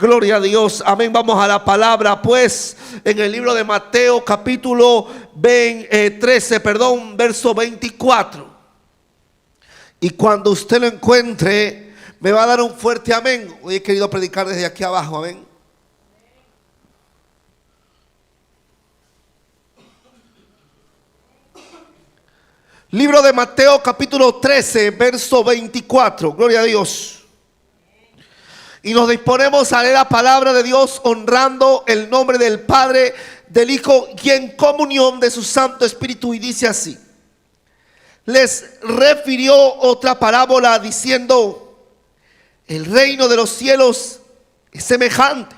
Gloria a Dios, amén. Vamos a la palabra, pues, en el libro de Mateo, capítulo 13, verso 24. Y cuando usted lo encuentre, me va a dar un fuerte amén. Hoy he querido predicar desde aquí abajo, amén. Libro de Mateo, capítulo 13, verso 24. Gloria a Dios. Y nos disponemos a leer la palabra de Dios honrando el nombre del Padre, del Hijo y en comunión de su Santo Espíritu. Y dice así: les refirió otra parábola diciendo: el reino de los cielos es semejante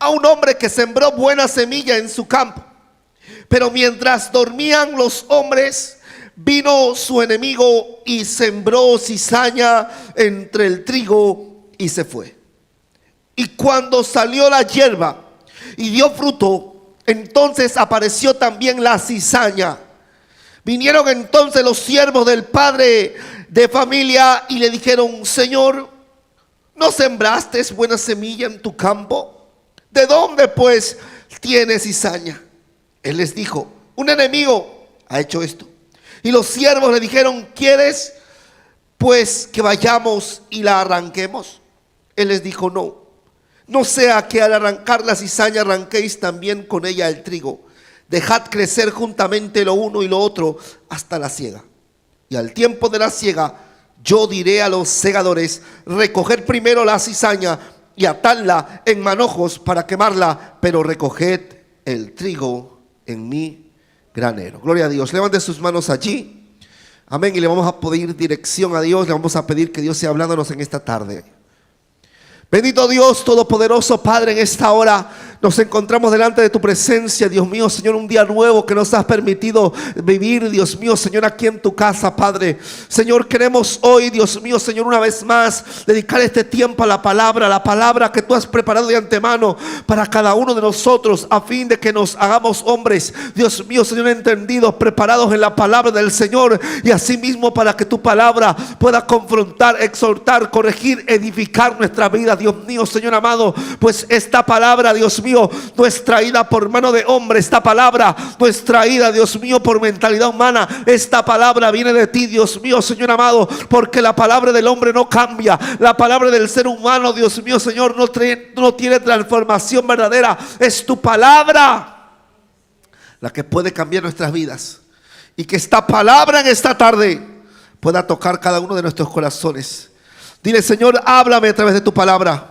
a un hombre que sembró buena semilla en su campo. Pero mientras dormían los hombres, vino su enemigo y sembró cizaña entre el trigo y se fue. Y cuando salió la hierba y dio fruto, entonces apareció también la cizaña. Vinieron entonces los siervos del padre de familia y le dijeron: Señor, ¿no sembraste buena semilla en tu campo? ¿De dónde pues tienes cizaña? Él les dijo: un enemigo ha hecho esto. Y los siervos le dijeron: ¿quieres pues que vayamos y la arranquemos? Él les dijo: no sea que al arrancar la cizaña arranquéis también con ella el trigo. Dejad crecer juntamente lo uno y lo otro hasta la siega. Y al tiempo de la siega yo diré a los segadores: recoged primero la cizaña y atadla en manojos para quemarla, pero recoged el trigo en mi granero. Gloria a Dios. Levante sus manos allí. Amén. Y le vamos a pedir dirección a Dios. Le vamos a pedir que Dios sea hablándonos en esta tarde. Bendito Dios Todopoderoso, Padre, en esta hora nos encontramos delante de tu presencia, Dios mío, Señor, un día nuevo que nos has permitido vivir, Dios mío, Señor, aquí en tu casa, Padre. Señor, queremos hoy, Dios mío, Señor, una vez más dedicar este tiempo a la palabra que tú has preparado de antemano para cada uno de nosotros, a fin de que nos hagamos hombres, Dios mío, Señor, entendidos, preparados en la palabra del Señor, y asimismo para que tu palabra pueda confrontar, exhortar, corregir, edificar nuestra vida, Dios mío, Señor amado. Pues esta palabra, Dios mío, no es traída por mano de hombre. Esta palabra no es traída, Dios mío, por mentalidad humana. Esta palabra viene de ti, Dios mío, Señor amado, porque la palabra del hombre no cambia. La palabra del ser humano, Dios mío, Señor, no tiene transformación verdadera. Es tu palabra la que puede cambiar nuestras vidas, y que esta palabra en esta tarde pueda tocar cada uno de nuestros corazones. Dile: Señor, háblame a través de tu palabra.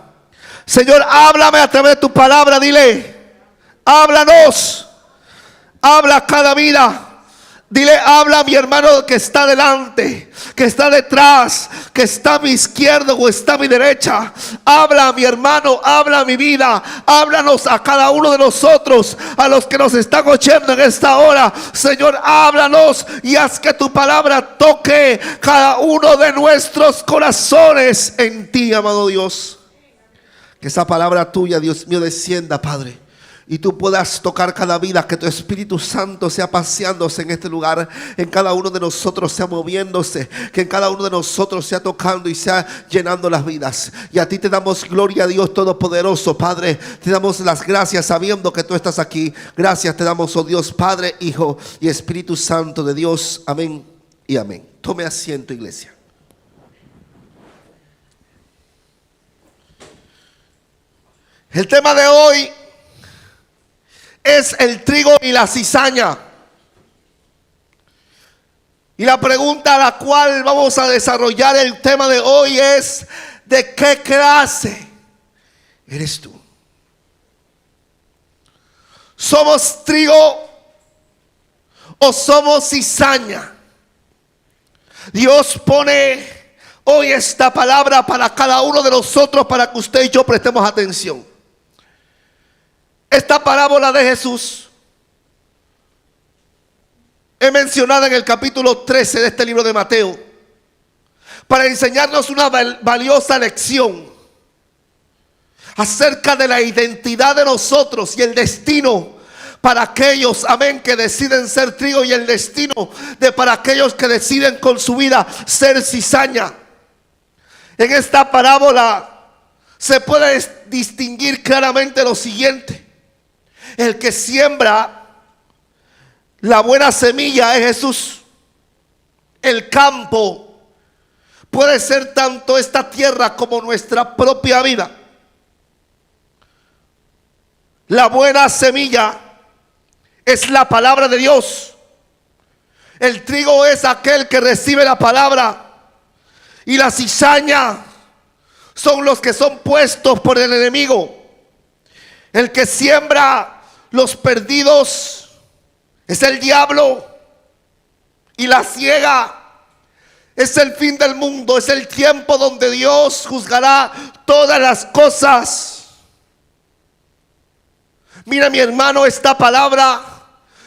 Señor, háblame a través de tu palabra. Dile: háblanos. Habla a cada vida. Dile: habla a mi hermano que está delante, que está detrás, que está a mi izquierda o está a mi derecha. Habla a mi hermano, habla a mi vida. Háblanos a cada uno de nosotros, a los que nos están oyendo en esta hora. Señor, háblanos y haz que tu palabra toque cada uno de nuestros corazones en ti, amado Dios. Que esa palabra tuya, Dios mío, descienda, Padre, y tú puedas tocar cada vida. Que tu Espíritu Santo sea paseándose en este lugar, en cada uno de nosotros sea moviéndose, que en cada uno de nosotros sea tocando y sea llenando las vidas. Y a ti te damos gloria, Dios Todopoderoso, Padre. Te damos las gracias sabiendo que tú estás aquí. Gracias te damos, oh Dios, Padre, Hijo y Espíritu Santo de Dios. Amén y amén. Tome asiento, iglesia. El tema de hoy es el trigo y la cizaña. Y la pregunta a la cual vamos a desarrollar el tema de hoy es: ¿de qué clase eres tú? ¿Somos trigo o somos cizaña? Dios pone hoy esta palabra para cada uno de nosotros, para que usted y yo prestemos atención. Esta parábola de Jesús es mencionada en el capítulo 13 de este libro de Mateo, para enseñarnos una valiosa lección acerca de la identidad de nosotros y el destino para aquellos, amén, que deciden ser trigo, y el destino para aquellos que deciden con su vida ser cizaña. En esta parábola se puede distinguir claramente lo siguiente. El que siembra la buena semilla es Jesús. El campo puede ser tanto esta tierra como nuestra propia vida. La buena semilla es la palabra de Dios. El trigo es aquel que recibe la palabra, y la cizaña son los que son puestos por el enemigo. El que siembra los perdidos es el diablo, y la siega es el fin del mundo, es el tiempo donde Dios juzgará todas las cosas. Mira, mi hermano, esta palabra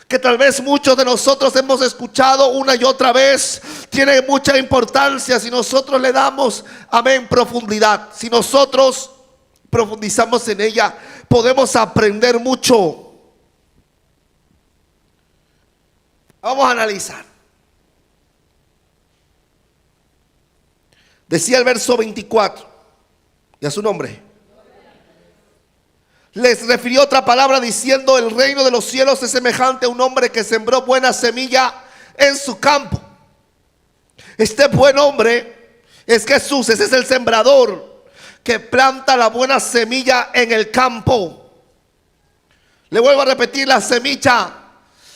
que tal vez muchos de nosotros hemos escuchado una y otra vez, tiene mucha importancia si nosotros le damos, amén, profundidad. Si nosotros profundizamos en ella, podemos aprender mucho. Vamos a analizar. Decía el verso 24, y a su nombre. Les refirió otra palabra diciendo: el reino de los cielos es semejante a un hombre que sembró buena semilla en su campo. Este buen hombre es Jesús. Ese es el sembrador que planta la buena semilla en el campo. Le vuelvo a repetir: la semilla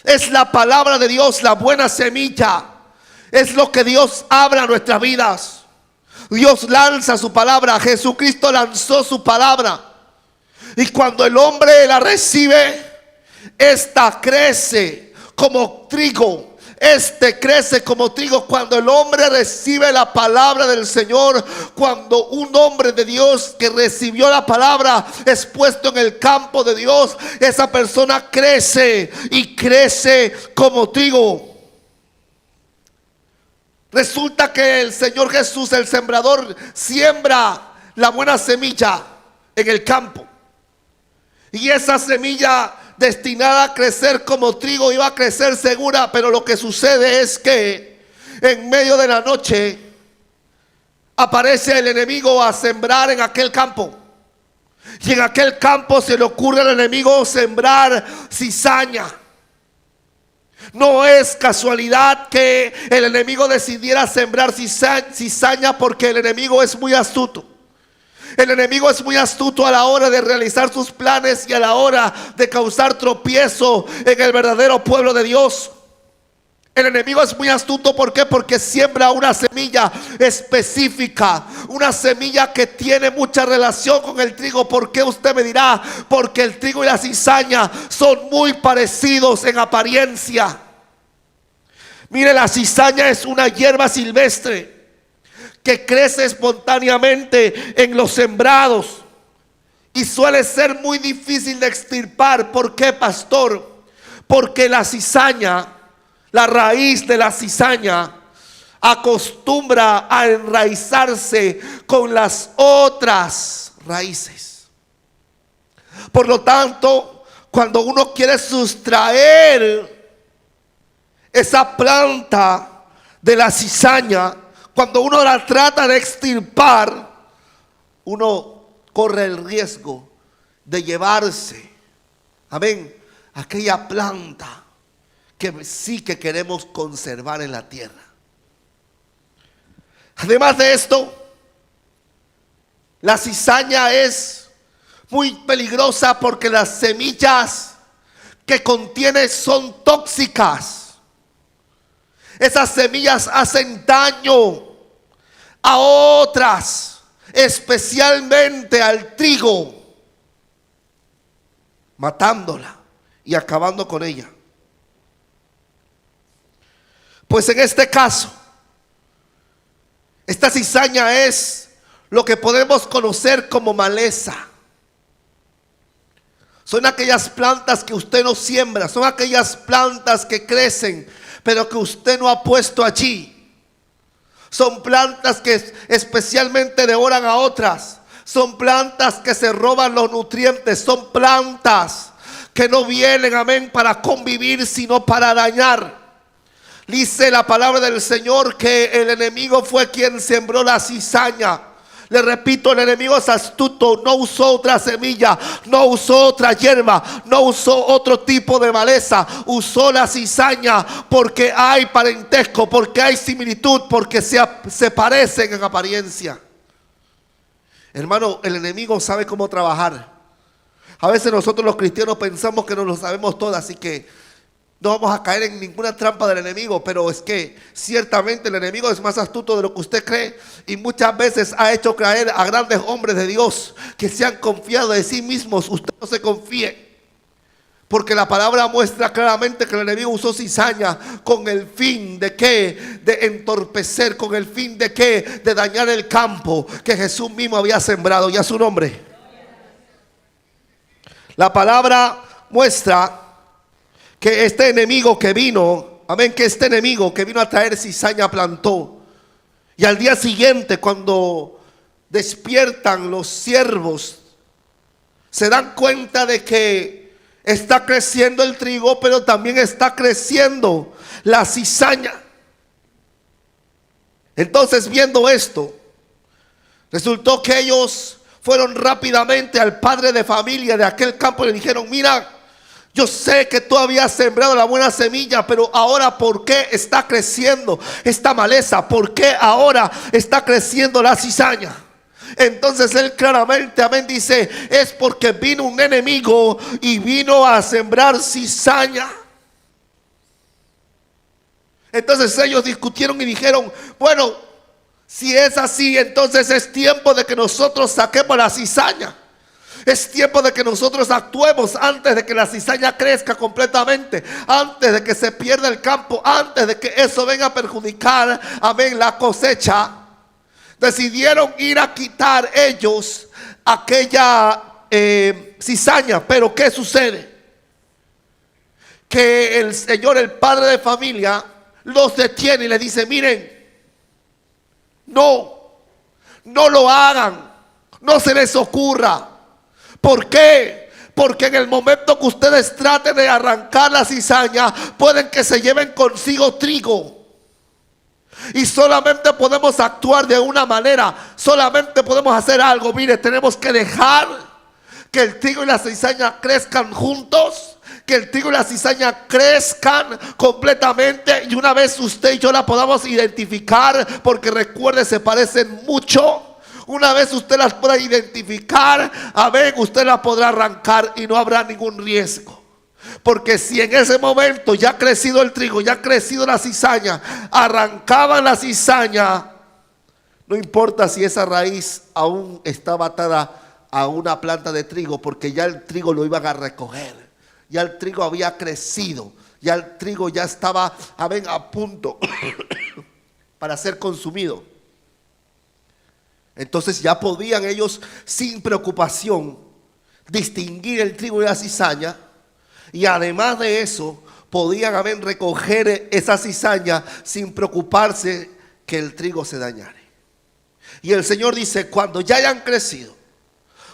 es la palabra de Dios. La buena semilla es lo que Dios habla a nuestras vidas. Dios lanza su palabra. Jesucristo lanzó su palabra, y cuando el hombre la recibe, esta crece como trigo. Crece como trigo cuando el hombre recibe la palabra del Señor. Cuando un hombre de Dios que recibió la palabra es puesto en el campo de Dios, esa persona crece y crece como trigo. Resulta que el Señor Jesús, el sembrador, siembra la buena semilla en el campo. Y esa semilla destinada a crecer como trigo iba a crecer segura. Pero lo que sucede es que en medio de la noche aparece el enemigo a sembrar en aquel campo. Y en aquel campo se le ocurre al enemigo sembrar cizaña. No es casualidad que el enemigo decidiera sembrar cizaña, porque el enemigo es muy astuto. El enemigo es muy astuto a la hora de realizar sus planes y a la hora de causar tropiezo en el verdadero pueblo de Dios. El enemigo es muy astuto. ¿Por qué? Porque siembra una semilla específica, una semilla que tiene mucha relación con el trigo. ¿Por qué? Usted me dirá: porque el trigo y la cizaña son muy parecidos en apariencia. Mire, la cizaña es una hierba silvestre que crece espontáneamente en los sembrados y suele ser muy difícil de extirpar. ¿Por qué, pastor? Porque la cizaña, la raíz de la cizaña, acostumbra a enraizarse con las otras raíces. Por lo tanto, cuando uno quiere sustraer esa planta de la cizaña, cuando uno la trata de extirpar, uno corre el riesgo de llevarse, amén, aquella planta que sí que queremos conservar en la tierra. Además de esto, la cizaña es muy peligrosa porque las semillas que contiene son tóxicas. Esas semillas hacen daño a otras, especialmente al trigo, matándola y acabando con ella. Pues en este caso, esta cizaña es lo que podemos conocer como maleza. Son aquellas plantas que usted no siembra, son aquellas plantas que crecen, pero que usted no ha puesto allí. Son plantas que especialmente devoran a otras. Son plantas que se roban los nutrientes. Son plantas que no vienen, amén, para convivir, sino para dañar. Dice la palabra del Señor que el enemigo fue quien sembró la cizaña. Le repito, el enemigo es astuto. No usó otra semilla, no usó otra hierba, no usó otro tipo de maleza. Usó la cizaña porque hay parentesco, porque hay similitud, porque se parecen en apariencia. Hermano, el enemigo sabe cómo trabajar. A veces nosotros los cristianos pensamos que nos lo sabemos todo, así que no vamos a caer en ninguna trampa del enemigo, pero es que ciertamente el enemigo es más astuto de lo que usted cree y muchas veces ha hecho caer a grandes hombres de Dios que se han confiado de sí mismos. Usted no se confíe, porque la palabra muestra claramente que el enemigo usó cizaña con el fin de ¿qué? De entorpecer, con el fin de ¿qué? De dañar el campo que Jesús mismo había sembrado. Y a su nombre. La palabra muestra que este enemigo que vino, amén, que este enemigo que vino a traer cizaña plantó. Y al día siguiente, cuando despiertan los siervos, se dan cuenta de que está creciendo el trigo, pero también está creciendo la cizaña. Entonces, viendo esto, resultó que ellos fueron rápidamente al padre de familia de aquel campo y le dijeron: mira, yo sé que tú habías sembrado la buena semilla, pero ahora ¿por qué está creciendo esta maleza? ¿Por qué ahora está creciendo la cizaña? Entonces él claramente, amén, dice: es porque vino un enemigo y vino a sembrar cizaña. Entonces ellos discutieron y dijeron: bueno, si es así, entonces es tiempo de que nosotros saquemos la cizaña. Es tiempo de que nosotros actuemos antes de que la cizaña crezca completamente, antes de que se pierda el campo, antes de que eso venga a perjudicar, amén, la cosecha. Decidieron ir a quitar ellos aquella cizaña. Pero ¿qué sucede? Que el Señor, el padre de familia, los detiene y le dice: miren, no lo hagan, no se les ocurra. ¿Por qué? Porque en el momento que ustedes traten de arrancar la cizaña, pueden que se lleven consigo trigo. Y solamente podemos actuar de una manera, solamente podemos hacer algo. Mire, tenemos que dejar que el trigo y la cizaña crezcan juntos, que el trigo y la cizaña crezcan completamente, y una vez usted y yo la podamos identificar, porque recuerde, se parecen mucho. Una vez usted las pueda identificar, amén, usted la podrá arrancar y no habrá ningún riesgo. Porque si en ese momento ya ha crecido el trigo, ya ha crecido la cizaña, arrancaban la cizaña, no importa si esa raíz aún estaba atada a una planta de trigo, porque ya el trigo lo iban a recoger. Ya el trigo había crecido, ya el trigo ya estaba, amén, a punto para ser consumido. Entonces ya podían ellos sin preocupación distinguir el trigo y la cizaña. Y además de eso, podían, amén, recoger esa cizaña sin preocuparse que el trigo se dañara. Y el Señor dice: cuando ya hayan crecido,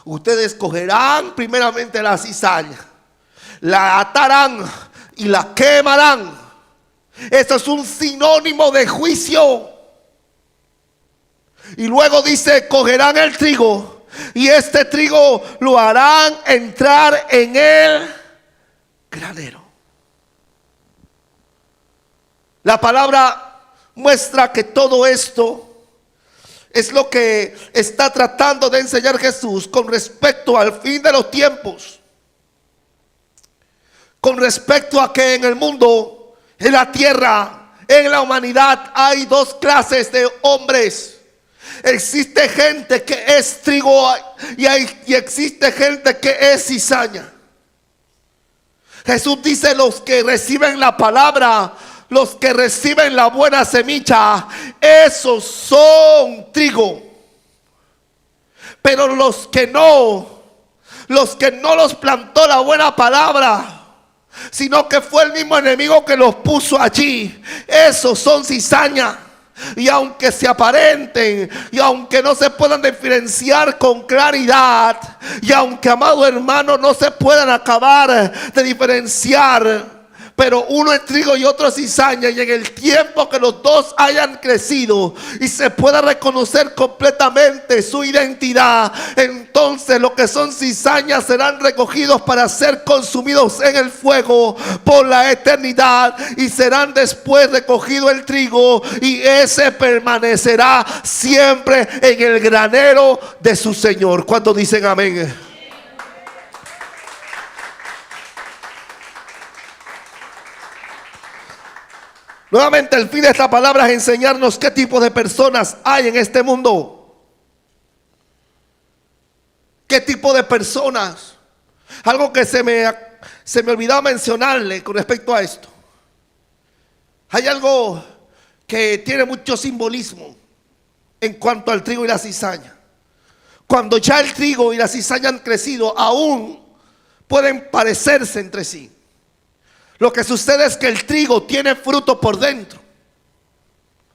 ustedes cogerán primeramente la cizaña, la atarán y la quemarán. Eso es un sinónimo de juicio. Y luego dice: cogerán el trigo y este trigo lo harán entrar en el granero. La palabra muestra que todo esto es lo que está tratando de enseñar Jesús con respecto al fin de los tiempos, con respecto a que en el mundo, en la tierra, en la humanidad hay dos clases de hombres. Existe gente que es trigo y existe gente que es cizaña. Jesús dice: los que reciben la palabra, los que reciben la buena semilla, esos son trigo. Pero los que no los plantó la buena palabra, sino que fue el mismo enemigo que los puso allí, esos son cizaña. Y aunque se aparenten, y aunque no se puedan diferenciar con claridad, y aunque, amado hermano, no se puedan acabar de diferenciar, Pero uno es trigo y otro es cizaña, y en el tiempo que los dos hayan crecido y se pueda reconocer completamente su identidad, entonces los que son cizañas serán recogidos para ser consumidos en el fuego por la eternidad, y serán después recogido el trigo, y ese permanecerá siempre en el granero de su Señor. ¿Cuántos dicen amén? Nuevamente, el fin de esta palabra es enseñarnos qué tipo de personas hay en este mundo. ¿Qué tipo de personas? Algo que se me olvidaba mencionarle con respecto a esto. Hay algo que tiene mucho simbolismo en cuanto al trigo y la cizaña. Cuando ya el trigo y la cizaña han crecido, aún pueden parecerse entre sí. Lo que sucede es que el trigo tiene fruto por dentro,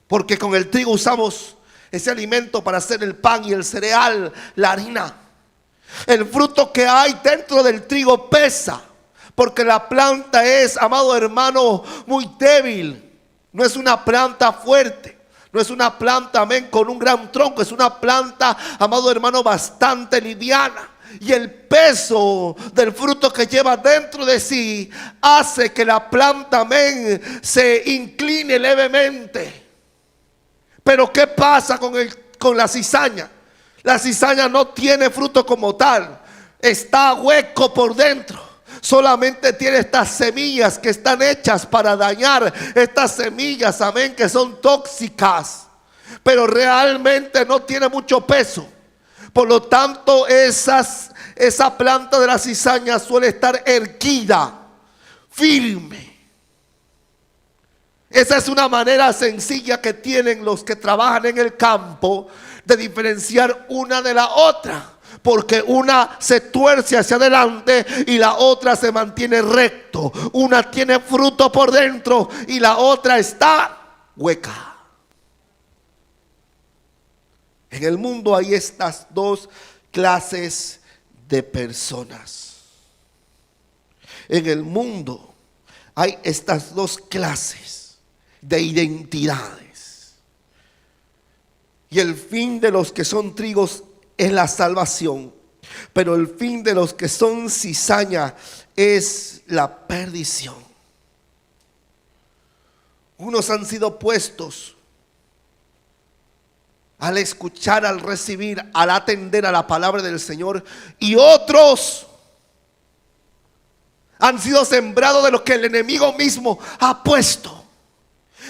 porque con el trigo usamos ese alimento para hacer el pan y el cereal, la harina. El fruto que hay dentro del trigo pesa, porque la planta es, amado hermano, muy débil. No es una planta fuerte, no es una planta, amén, con un gran tronco. Es una planta, amado hermano, bastante liviana. Y el peso del fruto que lleva dentro de sí hace que la planta, amén, se incline levemente. Pero ¿qué pasa con la cizaña? La cizaña no tiene fruto como tal. Está hueco por dentro. Solamente tiene estas semillas que están hechas para dañar. Estas semillas, amén, que son tóxicas. Pero realmente no tiene mucho peso. Por lo tanto, esa planta de la cizaña suele estar erguida, firme. Esa es una manera sencilla que tienen los que trabajan en el campo de diferenciar una de la otra. Porque una se tuerce hacia adelante y la otra se mantiene recto. Una tiene fruto por dentro y la otra está hueca. En el mundo hay estas dos clases de personas. En el mundo hay estas dos clases de identidades. Y el fin de los que son trigos es la salvación, pero el fin de los que son cizaña es la perdición. Unos han sido puestos al escuchar, al recibir, al atender a la palabra del Señor, y otros han sido sembrados de lo que el enemigo mismo ha puesto.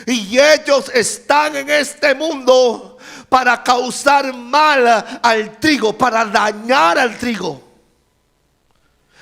Y ellos están en este mundo para causar mal al trigo, para dañar al trigo.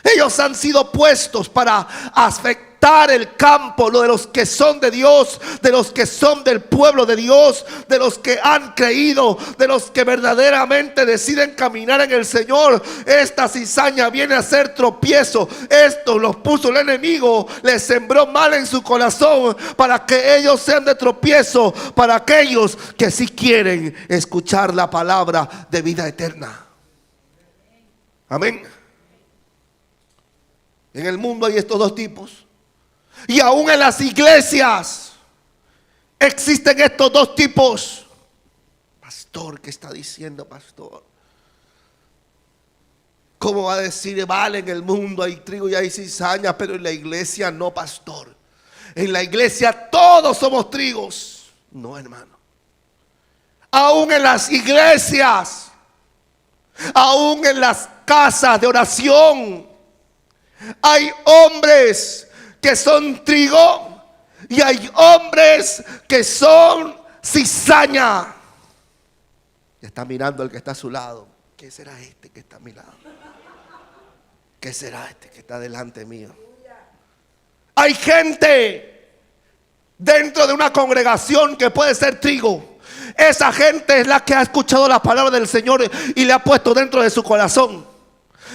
Ellos han sido puestos para afectar el campo, lo de los que son de Dios, de los que son del pueblo de Dios, de los que han creído, de los que verdaderamente deciden caminar en el Señor. Esta cizaña viene a ser tropiezo. Esto los puso el enemigo, les sembró mal en su corazón para que ellos sean de tropiezo para aquellos que sí quieren escuchar la palabra de vida eterna. Amén. En el mundo hay estos dos tipos. Y aún en las iglesias existen estos dos tipos. Pastor, ¿qué está diciendo, pastor? ¿Cómo va a decir, vale, en el mundo hay trigo y hay cizaña, pero en la iglesia no, pastor? En la iglesia todos somos trigos. No, hermano. Aún en las iglesias, aún en las casas de oración, hay hombres que son trigo y hay hombres que son cizaña. Ya está mirando al que está a su lado. ¿Qué será este que está a mi lado? ¿Qué será este que está delante mío? Hay gente dentro de una congregación que puede ser trigo. Esa gente es la que ha escuchado la palabra del Señor y le ha puesto dentro de su corazón.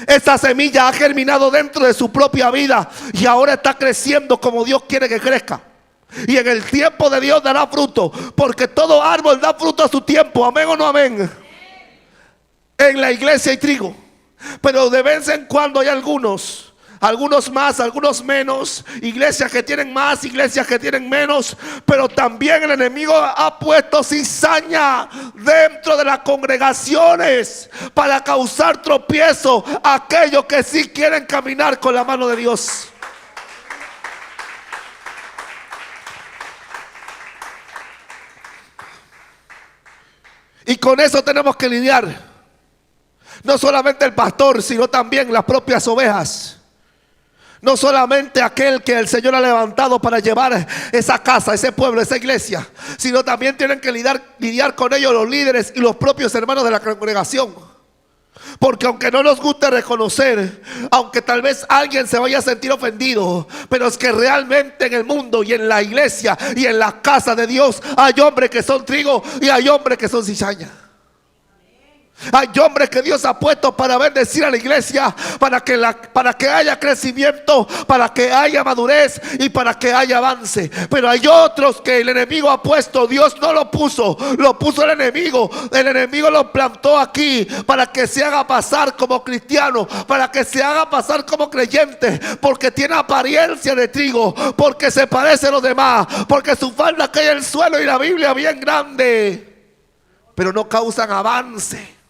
Esa semilla ha germinado dentro de su propia vida y ahora está creciendo como Dios quiere que crezca. Y en el tiempo de Dios dará fruto, porque todo árbol da fruto a su tiempo. Amén o no amén. En la iglesia hay trigo, pero de vez en cuando hay algunos, algunos más, algunos menos, iglesias que tienen más, iglesias que tienen menos, pero también el enemigo ha puesto cizaña dentro de las congregaciones para causar tropiezo a aquellos que sí quieren caminar con la mano de Dios. Y con eso tenemos que lidiar. No solamente el pastor, sino también las propias ovejas. No solamente aquel que el Señor ha levantado para llevar esa casa, ese pueblo, esa iglesia, sino también tienen que lidiar con ellos los líderes y los propios hermanos de la congregación. Porque aunque no nos guste reconocer, aunque tal vez alguien se vaya a sentir ofendido, pero es que realmente en el mundo y en la iglesia y en la casa de Dios hay hombres que son trigo y hay hombres que son cizaña. Hay hombres que Dios ha puesto para bendecir a la iglesia, para que haya crecimiento, para que haya madurez y para que haya avance. Pero hay otros que el enemigo ha puesto. Dios no lo puso, lo puso el enemigo. El enemigo lo plantó aquí para que se haga pasar como cristiano, para que se haga pasar como creyente, porque tiene apariencia de trigo, porque se parece a los demás, porque su falda cae en el suelo y la Biblia bien grande, pero no causan avance.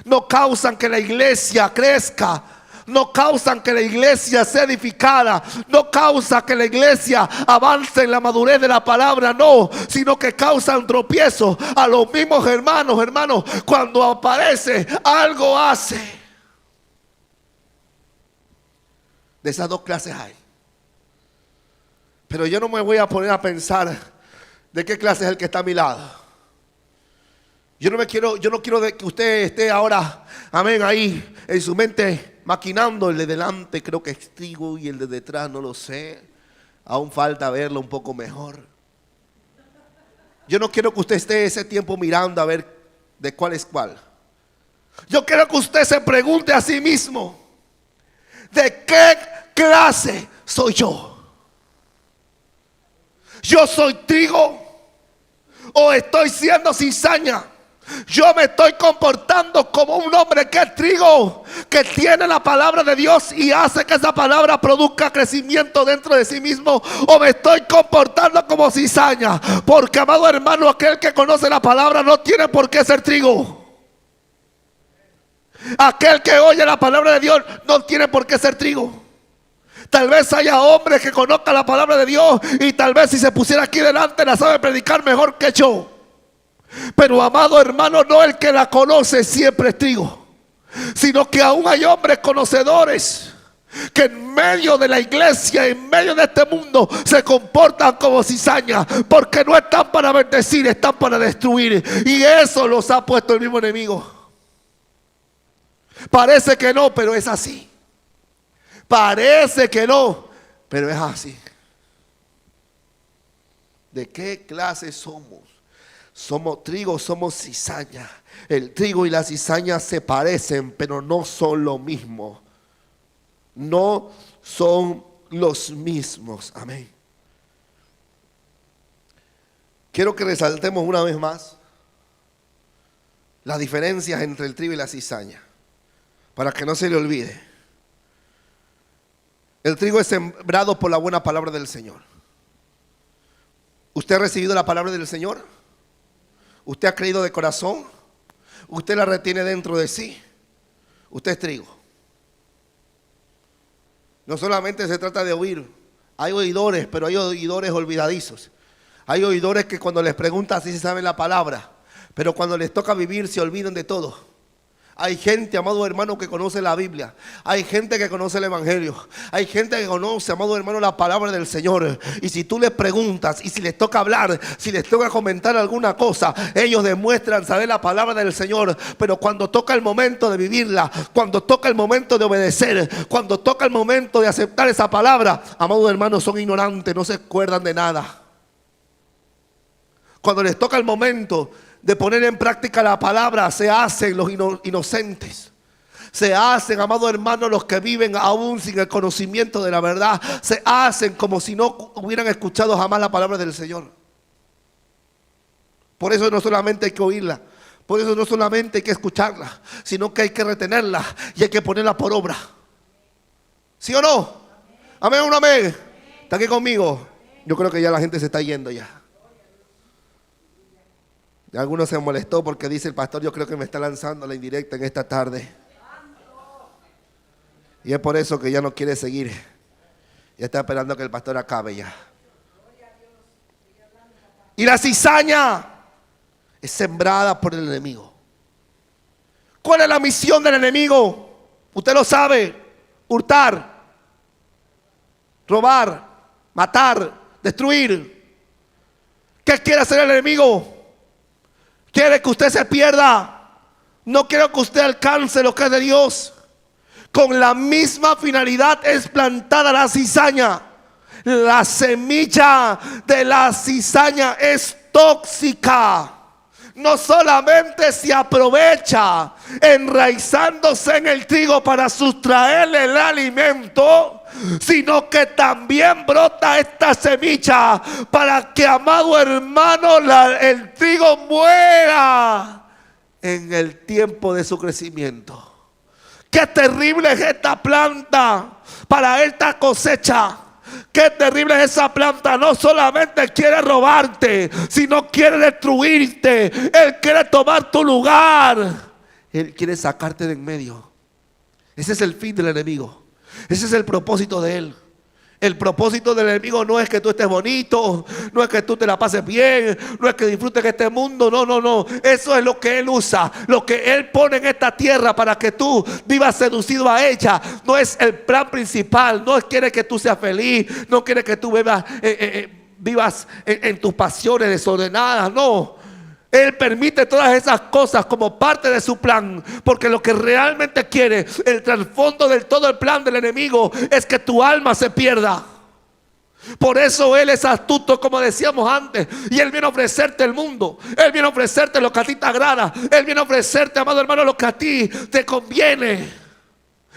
No causan que la iglesia crezca. No causan que la iglesia sea edificada. No causa que la iglesia avance en la madurez de la palabra. No, sino que causan tropiezo a los mismos hermanos. Hermanos, cuando aparece, algo hace. De esas dos clases hay. Pero yo no me voy a poner a pensar de qué clase es el que está a mi lado. Yo no quiero que usted esté ahora, amén, ahí en su mente maquinando el de delante, creo que es trigo, y el de detrás no lo sé. Aún falta verlo un poco mejor. Yo no quiero que usted esté ese tiempo mirando a ver de cuál es cuál. Yo quiero que usted se pregunte a sí mismo, ¿de qué clase soy yo? ¿Yo soy trigo o estoy siendo cizaña? Yo me estoy comportando como un hombre que es trigo, que tiene la palabra de Dios y hace que esa palabra produzca crecimiento dentro de sí mismo, o me estoy comportando como cizaña. Porque, amado hermano, aquel que conoce la palabra no tiene por qué ser trigo. Aquel que oye la palabra de Dios no tiene por qué ser trigo. Tal vez haya hombres que conozcan la palabra de Dios y tal vez si se pusiera aquí delante la sabe predicar mejor que yo. Pero, amado hermano, no el que la conoce siempre es trigo, sino que aún hay hombres conocedores que en medio de la iglesia, en medio de este mundo, se comportan como cizaña, porque no están para bendecir, están para destruir. Y eso los ha puesto el mismo enemigo. Parece que no, pero es así. Parece que no, pero es así. ¿De qué clase somos? Somos trigo, somos cizaña. El trigo y la cizaña se parecen, pero no son lo mismo. No son los mismos. Amén. Quiero que resaltemos una vez más las diferencias entre el trigo y la cizaña, para que no se le olvide. El trigo es sembrado por la buena palabra del Señor. ¿Usted ha recibido la palabra del Señor? ¿Usted ha creído de corazón? ¿Usted la retiene dentro de sí? Usted es trigo. No solamente se trata de oír. Hay oidores, pero hay oidores olvidadizos. Hay oidores que cuando les preguntan si se saben la palabra, pero cuando les toca vivir se olvidan de todo. Hay gente, amado hermano, que conoce la Biblia. Hay gente que conoce el Evangelio. Hay gente que conoce, amado hermano, la palabra del Señor. Y si tú les preguntas y si les toca hablar, si les toca comentar alguna cosa, ellos demuestran saber la palabra del Señor. Pero cuando toca el momento de vivirla, cuando toca el momento de obedecer, cuando toca el momento de aceptar esa palabra, amado hermano, son ignorantes, no se acuerdan de nada. Cuando les toca el momento de poner en práctica la palabra, se hacen los inocentes. Se hacen, amado hermano, los que viven aún sin el conocimiento de la verdad. Se hacen como si no hubieran escuchado jamás la palabra del Señor. Por eso no solamente hay que oírla, por eso no solamente hay que escucharla, sino que hay que retenerla y hay que ponerla por obra. ¿Sí o no? Amén, un amén. ¿Está aquí conmigo? Yo creo que ya la gente se está yendo ya. Algunos se molestó porque dice el pastor, yo creo que me está lanzando la indirecta en esta tarde. Y es por eso que ya no quiere seguir. Ya está esperando que el pastor acabe ya. Y la cizaña es sembrada por el enemigo. ¿Cuál es la misión del enemigo? Usted lo sabe. Hurtar, robar, matar, destruir. ¿Qué quiere hacer el enemigo? Quiere que usted se pierda. No quiere que usted alcance lo que es de Dios. Con la misma finalidad es plantada la cizaña. La semilla de la cizaña es tóxica. No solamente se aprovecha enraizándose en el trigo para sustraerle el alimento, sino que también brota esta semilla para que, amado hermano, el trigo muera en el tiempo de su crecimiento. Qué terrible es esta planta para esta cosecha. Qué terrible es esa planta. No solamente quiere robarte, sino quiere destruirte. Él quiere tomar tu lugar. Él quiere sacarte de en medio. Ese es el fin del enemigo. Ese es el propósito de él. El propósito del enemigo no es que tú estés bonito, no es que tú te la pases bien, no es que disfrutes este mundo, no. Eso es lo que él usa, lo que él pone en esta tierra para que tú vivas seducido a ella. No es el plan principal, no quiere que tú seas feliz, no quiere que tú vivas en tus pasiones desordenadas, no. Él permite todas esas cosas como parte de su plan, porque lo que realmente quiere, el trasfondo del todo el plan del enemigo, es que tu alma se pierda. Por eso él es astuto, como decíamos antes, y él viene a ofrecerte el mundo. Él viene a ofrecerte lo que a ti te agrada. Él viene a ofrecerte, amado hermano, lo que a ti te conviene.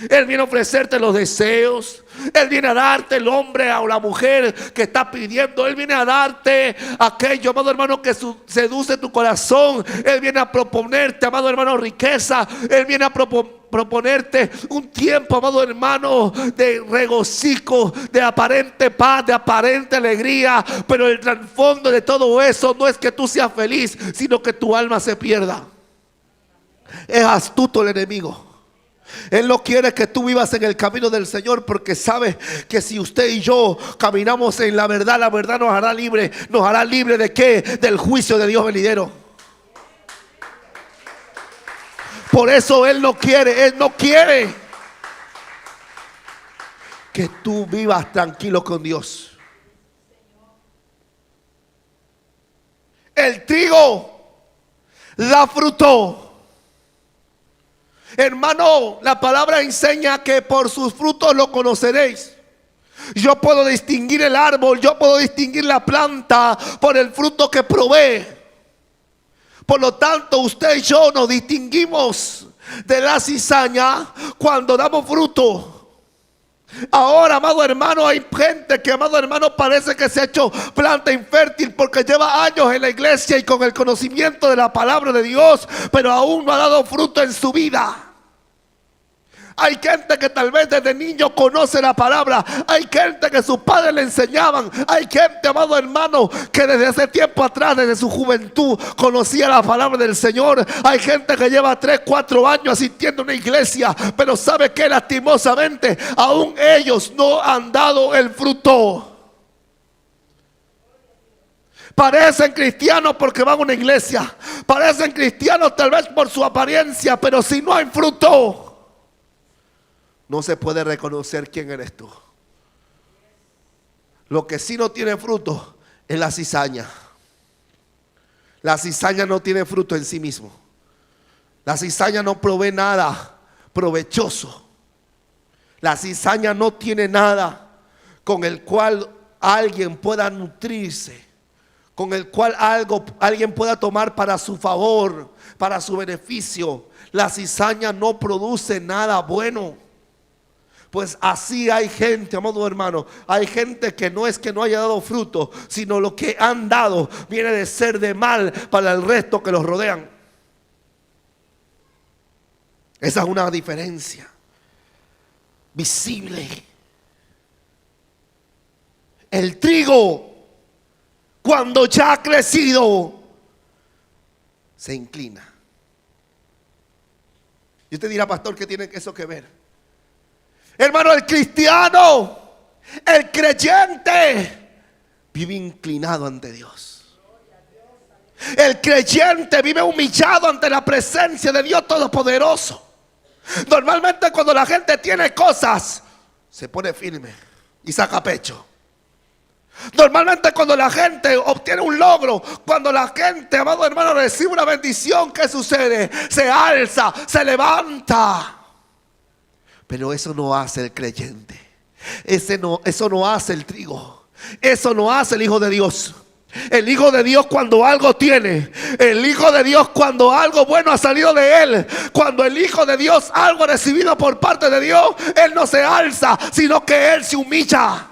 Él viene a ofrecerte los deseos. Él viene a darte el hombre o la mujer que está pidiendo. Él viene a darte aquello, amado hermano, que seduce tu corazón. Él viene a proponerte, amado hermano, riqueza. Él viene a proponerte un tiempo, amado hermano, de regocijo, de aparente paz, de aparente alegría. Pero el trasfondo de todo eso no es que tú seas feliz, sino que tu alma se pierda. Es astuto el enemigo. Él no quiere que tú vivas en el camino del Señor, porque sabe que si usted y yo caminamos en la verdad nos hará libre. ¿Nos hará libre de qué? Del juicio de Dios venidero. Por eso Él no quiere que tú vivas tranquilo con Dios. El trigo da fruto. Hermano, la palabra enseña que por sus frutos lo conoceréis. Yo puedo distinguir el árbol, yo puedo distinguir la planta por el fruto que provee. Por lo tanto, usted y yo nos distinguimos de la cizaña cuando damos fruto. Ahora, amado hermano, hay gente que, amado hermano, parece que se ha hecho planta infértil porque lleva años en la iglesia y con el conocimiento de la palabra de Dios, pero aún no ha dado fruto en su vida. Hay gente que tal vez desde niño conoce la palabra. Hay gente que sus padres le enseñaban. Hay gente, amado hermano, que desde hace tiempo atrás, desde su juventud, conocía la palabra del Señor. Hay gente que lleva 3, 4 años asistiendo a una iglesia, pero sabe que lastimosamente aún ellos no han dado el fruto. Parecen cristianos porque van a una iglesia. Parecen cristianos tal vez por su apariencia, pero si no hay fruto, no se puede reconocer quién eres tú. Lo que sí no tiene fruto es la cizaña. La cizaña no tiene fruto en sí mismo. La cizaña no provee nada provechoso. La cizaña no tiene nada con el cual alguien pueda nutrirse, con el cual alguien pueda tomar para su favor, para su beneficio. La cizaña no produce nada bueno. Pues así hay gente, amado hermano, hay gente que no es que no haya dado fruto, sino lo que han dado viene de ser de mal para el resto que los rodean. Esa es una diferencia visible El trigo, cuando ya ha crecido, se inclina. Y usted dirá, pastor, ¿qué tiene eso que ver? Hermano, el cristiano, el creyente, vive inclinado ante Dios. El creyente vive humillado ante la presencia de Dios Todopoderoso. Normalmente cuando la gente tiene cosas, se pone firme y saca pecho. Normalmente cuando la gente obtiene un logro, cuando la gente, amado hermano, recibe una bendición, ¿qué sucede? Se alza, se levanta. Pero eso no hace el creyente. Eso no hace el trigo. Eso no hace el Hijo de Dios. El Hijo de Dios cuando algo tiene, el Hijo de Dios cuando algo bueno ha salido de él, cuando el Hijo de Dios algo ha recibido por parte de Dios, él no se alza, sino que él se humilla.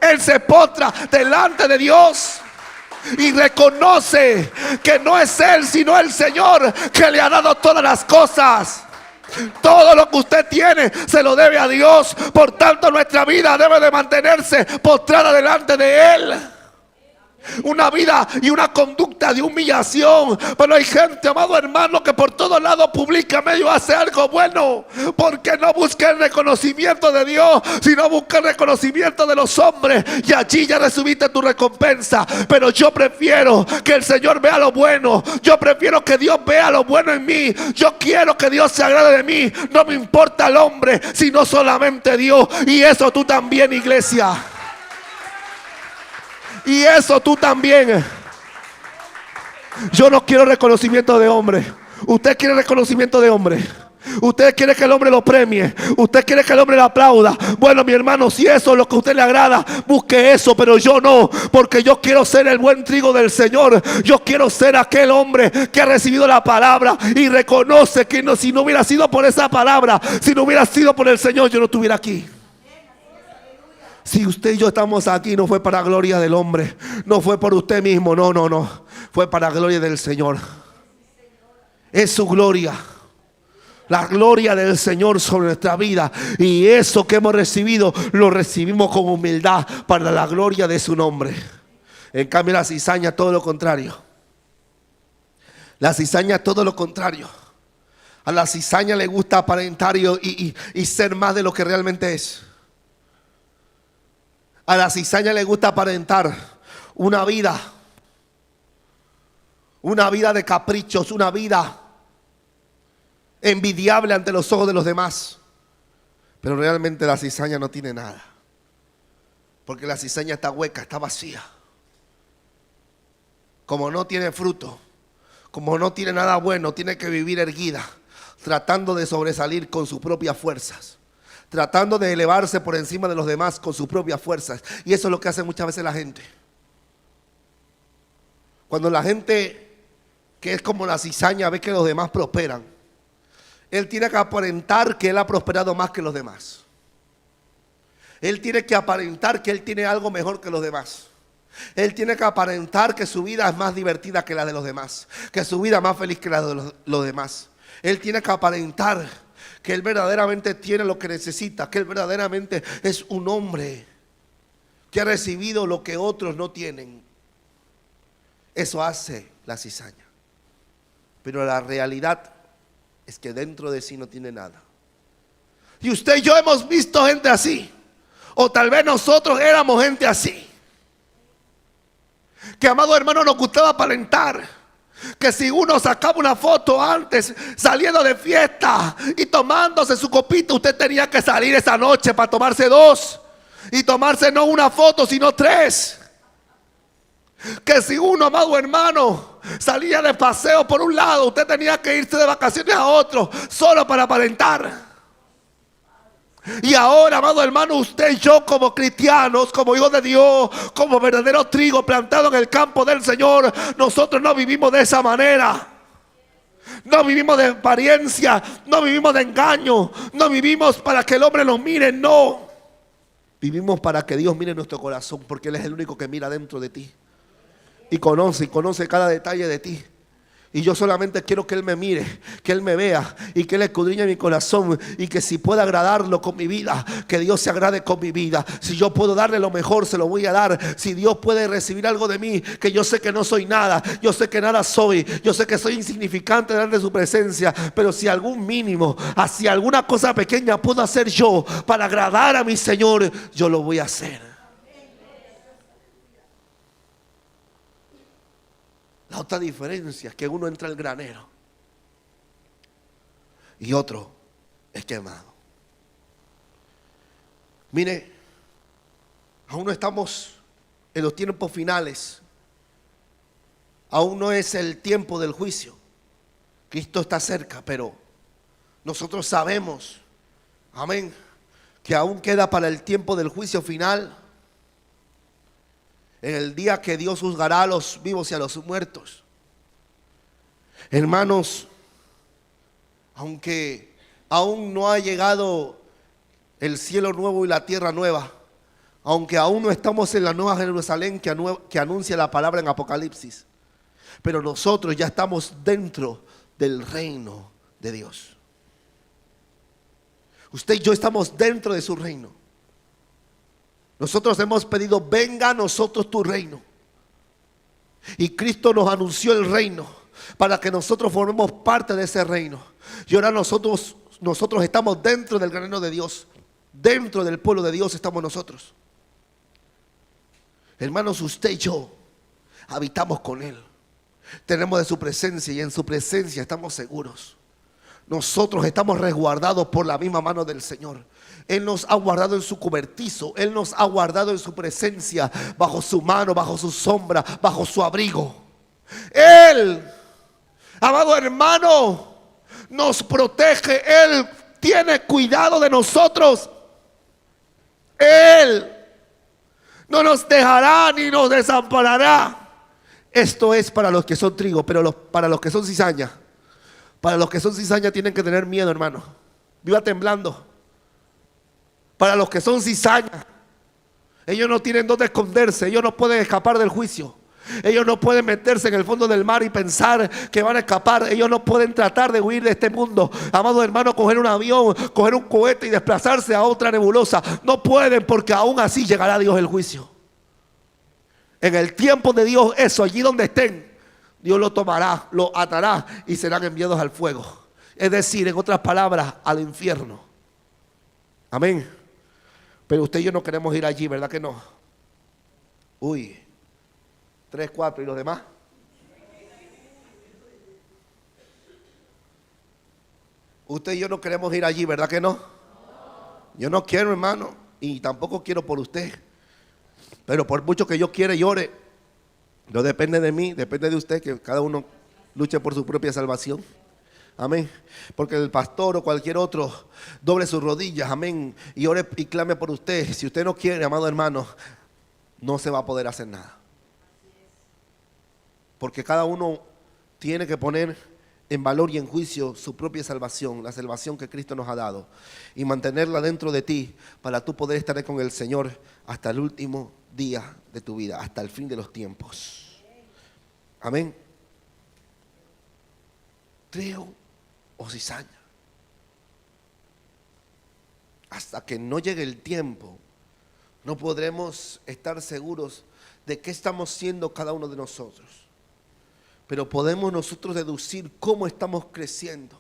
Él se postra delante de Dios y reconoce que no es él sino el Señor que le ha dado todas las cosas. Todo lo que usted tiene se lo debe a Dios. Por tanto, nuestra vida debe de mantenerse postrada delante de él. Una vida y una conducta de humillación. Pero hay gente, amado hermano, que por todos lados publica medio hace algo bueno, porque no busca el reconocimiento de Dios, sino busca el reconocimiento de los hombres, y allí ya recibiste tu recompensa. Pero yo prefiero que el Señor vea lo bueno. Yo prefiero que Dios vea lo bueno en mí. Yo quiero que Dios se agrade de mí. No me importa el hombre, sino solamente Dios. Y eso tú también, iglesia. Y eso tú también. Yo no quiero reconocimiento de hombre. Usted quiere reconocimiento de hombre. Usted quiere que el hombre lo premie. Usted quiere que el hombre le aplauda. Bueno, mi hermano, si eso es lo que a usted le agrada, busque eso. Pero yo no, porque yo quiero ser el buen trigo del Señor. Yo quiero ser aquel hombre que ha recibido la palabra y reconoce que no, si no hubiera sido por esa palabra, si no hubiera sido por el Señor, yo no estuviera aquí. Si usted y yo estamos aquí, no fue para gloria del hombre, no fue por usted mismo, no, fue para gloria del Señor. Es su gloria, la gloria del Señor sobre nuestra vida. Y eso que hemos recibido, lo recibimos con humildad para la gloria de su nombre. En cambio, la cizaña todo lo contrario. La cizaña todo lo contrario. A la cizaña le gusta aparentar y ser más de lo que realmente es. A la cizaña le gusta aparentar una vida de caprichos, una vida envidiable ante los ojos de los demás. Pero realmente la cizaña no tiene nada, porque la cizaña está hueca, está vacía. Como no tiene fruto, como no tiene nada bueno, tiene que vivir erguida, tratando de sobresalir con sus propias fuerzas, tratando de elevarse por encima de los demás con sus propias fuerzas. Y eso es lo que hace muchas veces la gente. Cuando la gente que es como la cizaña ve que los demás prosperan, él tiene que aparentar que él ha prosperado más que los demás. Él tiene que aparentar que él tiene algo mejor que los demás. Él tiene que aparentar que su vida es más divertida que la de los demás, que su vida es más feliz que la de los demás. Él tiene que aparentar que él verdaderamente tiene lo que necesita, que él verdaderamente es un hombre que ha recibido lo que otros no tienen. Eso hace la cizaña. Pero la realidad es que dentro de sí no tiene nada. Y usted y yo hemos visto gente así, o tal vez nosotros éramos gente así, que, amado hermano, nos gustaba aparentar. Que si uno sacaba una foto antes saliendo de fiesta y tomándose su copita, usted tenía que salir esa noche para tomarse dos y tomarse no una foto sino tres. Que si uno, amado hermano, salía de paseo por un lado, usted tenía que irse de vacaciones a otro solo para aparentar. Y ahora, amado hermano, usted y yo como cristianos, como hijos de Dios, como verdadero trigo plantado en el campo del Señor, nosotros no vivimos de esa manera. No vivimos de apariencia, no vivimos de engaño, no vivimos para que el hombre nos mire, no. Vivimos para que Dios mire nuestro corazón, porque Él es el único que mira dentro de ti y conoce cada detalle de ti. Y yo solamente quiero que Él me mire, que Él me vea y que Él escudriñe mi corazón. Y que si puedo agradarlo con mi vida, que Dios se agrade con mi vida. Si yo puedo darle lo mejor, se lo voy a dar. Si Dios puede recibir algo de mí, que yo sé que no soy nada, yo sé que nada soy, yo sé que soy insignificante delante de su presencia. Pero si algún mínimo, si alguna cosa pequeña puedo hacer yo para agradar a mi Señor, yo lo voy a hacer. La otra diferencia es que uno entra al granero y otro es quemado. Mire, aún no estamos en los tiempos finales. Aún no es el tiempo del juicio. Cristo está cerca, pero nosotros sabemos, amén, que aún queda para el tiempo del juicio final. En el día que Dios juzgará a los vivos y a los muertos. Hermanos, aunque aún no ha llegado el cielo nuevo y la tierra nueva, aunque aún no estamos en la nueva Jerusalén que anuncia la palabra en Apocalipsis, pero nosotros ya estamos dentro del reino de Dios. Usted y yo estamos dentro de su reino. Nosotros hemos pedido, venga a nosotros tu reino. Y Cristo nos anunció el reino para que nosotros formemos parte de ese reino. Y ahora nosotros estamos dentro del granero de Dios. Dentro del pueblo de Dios estamos nosotros. Hermanos, usted y yo habitamos con Él. Tenemos de su presencia y en su presencia estamos seguros. Nosotros estamos resguardados por la misma mano del Señor. Él nos ha guardado en su cobertizo. Él nos ha guardado en su presencia, bajo su mano, bajo su sombra, bajo su abrigo. Él, amado hermano, nos protege. Él tiene cuidado de nosotros. Él no nos dejará ni nos desamparará. Esto es para los que son trigo, pero para los que son cizaña. Para los que son cizaña tienen que tener miedo, hermano. Viva temblando. Para los que son cizaña, ellos no tienen dónde esconderse. Ellos no pueden escapar del juicio. Ellos no pueden meterse en el fondo del mar y pensar que van a escapar. Ellos no pueden tratar de huir de este mundo. Amado hermano, coger un avión, coger un cohete y desplazarse a otra nebulosa. No pueden, porque aún así llegará Dios el juicio. En el tiempo de Dios, eso, allí donde estén, Dios lo tomará, lo atará y serán enviados al fuego. Es decir, en otras palabras, al infierno. Amén. Pero usted y yo no queremos ir allí, ¿verdad que no? Uy, 3, 4 y los demás. Usted y yo no queremos ir allí, ¿verdad que no? Yo no quiero, hermano, y tampoco quiero por usted. Pero por mucho que yo quiera y ore, no depende de mí, depende de usted, que cada uno luche por su propia salvación. Amén. Porque el pastor o cualquier otro doble sus rodillas, amén, y ore y clame por usted. Si usted no quiere, amado hermano, no se va a poder hacer nada. Porque cada uno tiene que poner en valor y en juicio su propia salvación, la salvación que Cristo nos ha dado, y mantenerla dentro de ti para tú poder estar con el Señor hasta el último día de tu vida, hasta el fin de los tiempos. Amén. Trigo o cizaña. Hasta que no llegue el tiempo, no podremos estar seguros de qué estamos siendo cada uno de nosotros. Pero podemos nosotros deducir cómo estamos creciendo.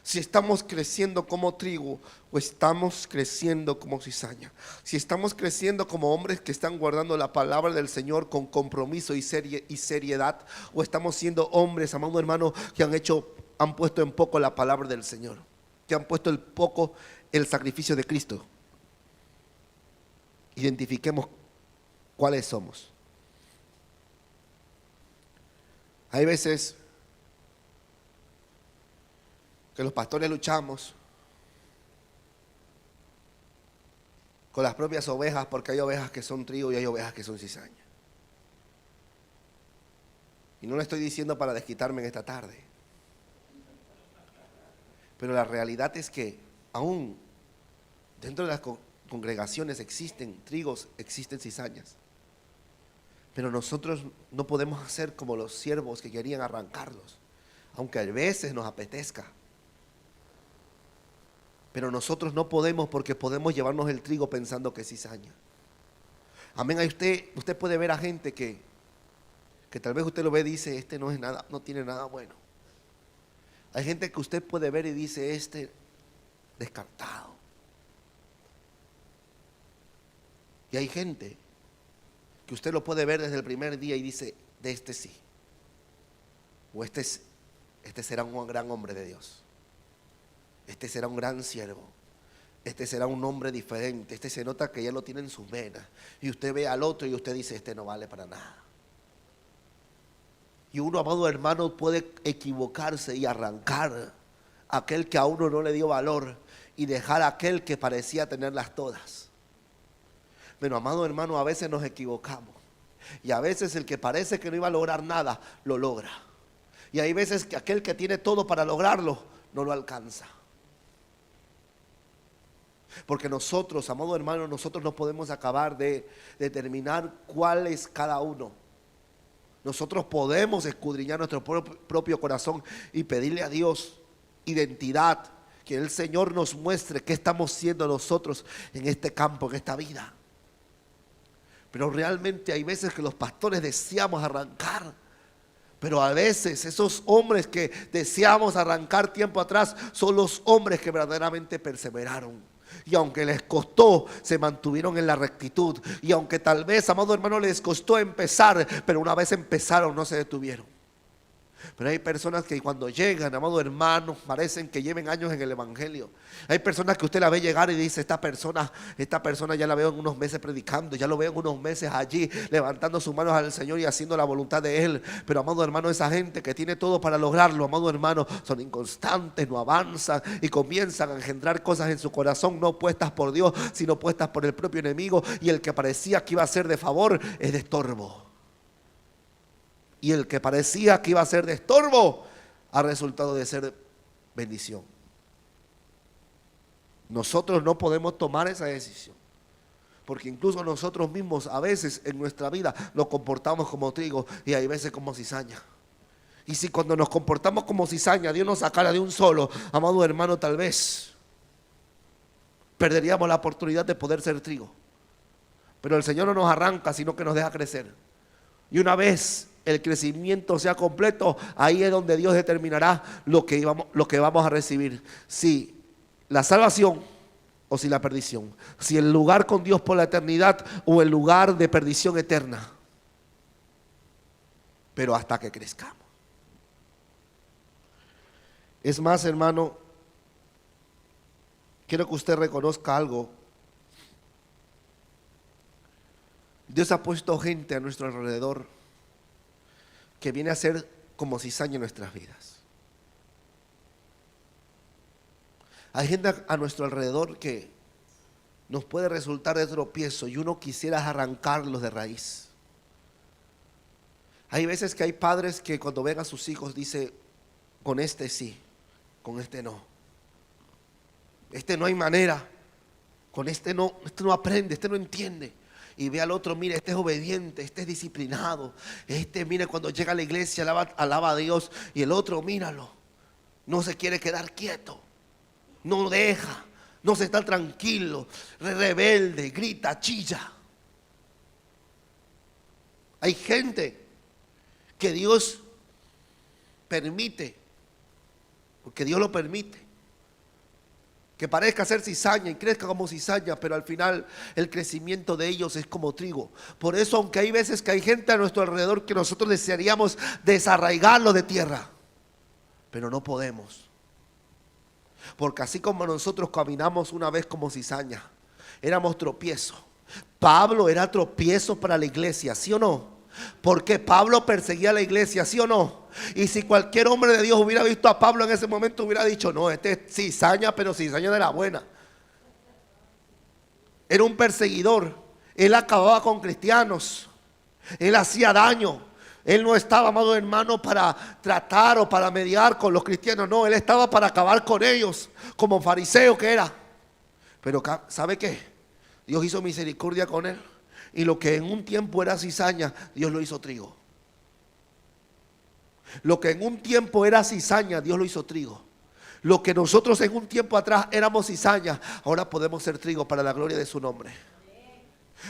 Si estamos creciendo como trigo o estamos creciendo como cizaña. Si estamos creciendo como hombres que están guardando la palabra del Señor con compromiso y seriedad, o estamos siendo hombres, amado hermano, que han puesto en poco la palabra del Señor, que han puesto en poco el sacrificio de Cristo. Identifiquemos cuáles somos. Hay veces que los pastores luchamos con las propias ovejas, porque hay ovejas que son trigo y hay ovejas que son cizaña. Y no lo estoy diciendo para desquitarme en esta tarde, pero la realidad es que aún dentro de las congregaciones existen trigos, existen cizañas. Pero nosotros no podemos hacer como los siervos que querían arrancarlos. aunque a veces nos apetezca. Pero nosotros no podemos, porque podemos llevarnos el trigo pensando que es cizaña. Amén. Ahí usted puede ver a gente que tal vez usted lo ve y dice, este no es nada, no tiene nada bueno. Hay gente que usted puede ver y dice, este descartado. Y hay gente que usted lo puede ver desde el primer día y dice, de este sí. O este será un gran hombre de Dios. Este será un gran siervo. Este será un hombre diferente. Este se nota que ya lo tiene en sus venas. Y usted ve al otro y usted dice, este no vale para nada. Y uno, amado hermano, puede equivocarse y arrancar a aquel que a uno no le dio valor y dejar a aquel que parecía tenerlas todas. Pero, amado hermano, a veces nos equivocamos. Y a veces el que parece que no iba a lograr nada, lo logra. Y hay veces que aquel que tiene todo para lograrlo, no lo alcanza. Porque nosotros, amado hermano, nosotros no podemos acabar de determinar cuál es cada uno. Nosotros podemos escudriñar nuestro propio corazón y pedirle a Dios identidad, que el Señor nos muestre qué estamos siendo nosotros en este campo, en esta vida. Pero realmente hay veces que los pastores deseamos arrancar, pero a veces esos hombres que deseamos arrancar tiempo atrás son los hombres que verdaderamente perseveraron. Y aunque les costó, se mantuvieron en la rectitud. Y aunque tal vez, amado hermano, les costó empezar, pero una vez empezaron no se detuvieron. Pero hay personas que cuando llegan, amado hermano, parecen que lleven años en el evangelio. Hay personas que usted la ve llegar y dice, esta persona ya la veo en unos meses predicando, ya lo veo en unos meses allí levantando sus manos al Señor y haciendo la voluntad de Él. Pero, amado hermano, esa gente que tiene todo para lograrlo, amado hermano, son inconstantes, no avanzan y comienzan a engendrar cosas en su corazón no puestas por Dios, sino puestas por el propio enemigo. Y el que parecía que iba a ser de favor es de estorbo. Y el que parecía que iba a ser de estorbo ha resultado de ser bendición. Nosotros no podemos tomar esa decisión, porque incluso nosotros mismos a veces en nuestra vida nos comportamos como trigo y hay veces como cizaña. Y si cuando nos comportamos como cizaña Dios nos sacara de un solo, amado hermano, tal vez perderíamos la oportunidad de poder ser trigo. Pero el Señor no nos arranca, sino que nos deja crecer. Y una vez el crecimiento sea completo, ahí es donde Dios determinará lo que vamos a recibir. Si la salvación o si la perdición. Si el lugar con Dios por la eternidad o el lugar de perdición eterna. Pero hasta que crezcamos. Es más, hermano, quiero que usted reconozca algo. Dios ha puesto gente a nuestro alrededor que viene a ser como cizaña en nuestras vidas. Hay gente a nuestro alrededor que nos puede resultar de tropiezo y uno quisiera arrancarlos de raíz. Hay veces que hay padres que cuando ven a sus hijos dicen, con este sí, con este no. Este no hay manera, con este no aprende, este no entiende. Y ve al otro, mire, este es obediente, este es disciplinado. Este, mire, cuando llega a la iglesia alaba a Dios. Y el otro, míralo, no se quiere quedar quieto. No deja, no se está tranquilo, rebelde, grita, chilla. Hay gente que Dios permite, porque Dios lo permite, que parezca ser cizaña y crezca como cizaña, pero al final el crecimiento de ellos es como trigo. Por eso, aunque hay veces que hay gente a nuestro alrededor que nosotros desearíamos desarraigarlo de tierra, pero no podemos. Porque así como nosotros caminamos una vez como cizaña, éramos tropiezo. Pablo era tropiezo para la iglesia, ¿sí o no? Porque Pablo perseguía a la iglesia, ¿sí o no? Y si cualquier hombre de Dios hubiera visto a Pablo en ese momento, hubiera dicho, no, este es cizaña, pero cizaña de la buena. Era un perseguidor. Él acababa con cristianos. Él hacía daño. Él no estaba, amado hermano, para tratar o para mediar con los cristianos. No, él estaba para acabar con ellos, como fariseo que era. Pero ¿sabe qué? Dios hizo misericordia con él. Y lo que en un tiempo era cizaña, Dios lo hizo trigo. Lo que en un tiempo era cizaña, Dios lo hizo trigo. Lo que nosotros en un tiempo atrás éramos cizaña, ahora podemos ser trigo para la gloria de su nombre.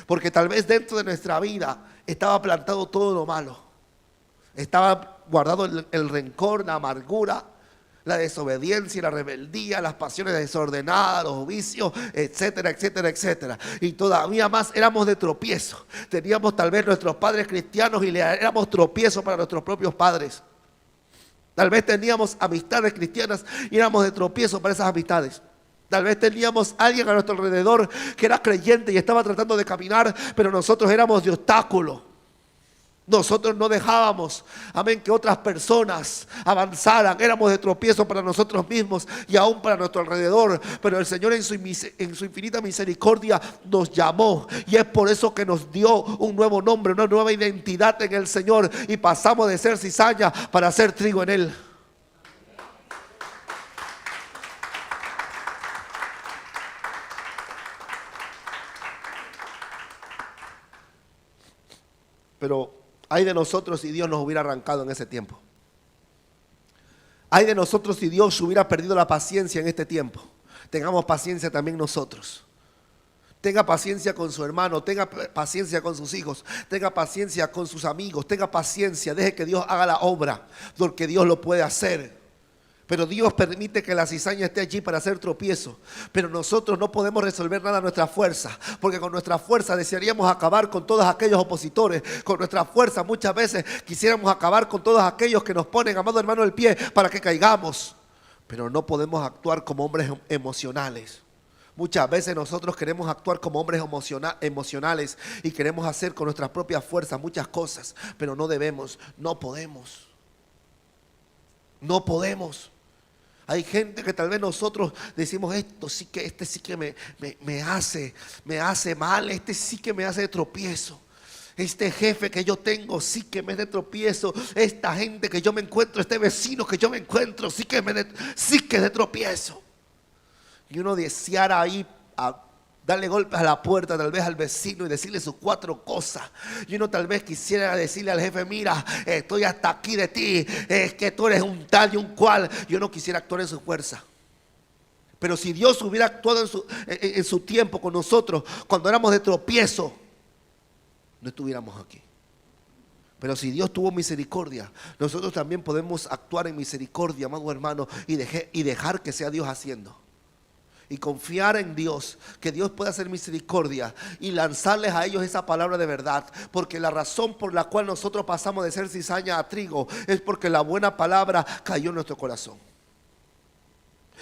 Porque tal vez dentro de nuestra vida estaba plantado todo lo malo. Estaba guardado el rencor, la amargura, la desobediencia, la rebeldía, las pasiones desordenadas, los vicios, etcétera, etcétera, etcétera. Y todavía más éramos de tropiezo. Teníamos tal vez nuestros padres cristianos y éramos tropiezo para nuestros propios padres. Tal vez teníamos amistades cristianas y éramos de tropiezo para esas amistades. Tal vez teníamos a alguien a nuestro alrededor que era creyente y estaba tratando de caminar, pero nosotros éramos de obstáculo. Nosotros no dejábamos, amén, que otras personas avanzaran. Éramos de tropiezo para nosotros mismos y aún para nuestro alrededor. Pero el Señor en su infinita misericordia nos llamó. Y es por eso que nos dio un nuevo nombre, una nueva identidad en el Señor. Y pasamos de ser cizaña para ser trigo en Él. Pero ay de nosotros si Dios nos hubiera arrancado en ese tiempo. Ay de nosotros si Dios hubiera perdido la paciencia en este tiempo. Tengamos paciencia también nosotros. Tenga paciencia con su hermano, tenga paciencia con sus hijos, tenga paciencia con sus amigos, tenga paciencia, deje que Dios haga la obra, porque Dios lo puede hacer. Pero Dios permite que la cizaña esté allí para hacer tropiezo. Pero nosotros no podemos resolver nada a nuestra fuerza, porque con nuestra fuerza desearíamos acabar con todos aquellos opositores. Con nuestra fuerza muchas veces quisiéramos acabar con todos aquellos que nos ponen, amado hermano, el pie para que caigamos. Pero no podemos actuar como hombres emocionales. Muchas veces nosotros queremos actuar como hombres emocionales y queremos hacer con nuestras propias fuerzas muchas cosas, pero no debemos, no podemos. No podemos. Hay gente que tal vez nosotros decimos, este sí que me hace mal, este sí que me hace de tropiezo. Este jefe que yo tengo sí que me es de tropiezo. Esta gente que yo me encuentro, este vecino que yo me encuentro, sí que es de tropiezo. Y uno deseara ahí darle golpes a la puerta tal vez al vecino y decirle sus 4 cosas. Y uno tal vez quisiera decirle al jefe, mira, estoy hasta aquí de ti, es que tú eres un tal y un cual. Yo no quisiera actuar en su fuerza. Pero si Dios hubiera actuado en su tiempo con nosotros, cuando éramos de tropiezo, no estuviéramos aquí. Pero si Dios tuvo misericordia, nosotros también podemos actuar en misericordia, amado hermano, y dejar que sea Dios haciendo. Y confiar en Dios, que Dios puede hacer misericordia y lanzarles a ellos esa palabra de verdad. Porque la razón por la cual nosotros pasamos de ser cizaña a trigo es porque la buena palabra cayó en nuestro corazón.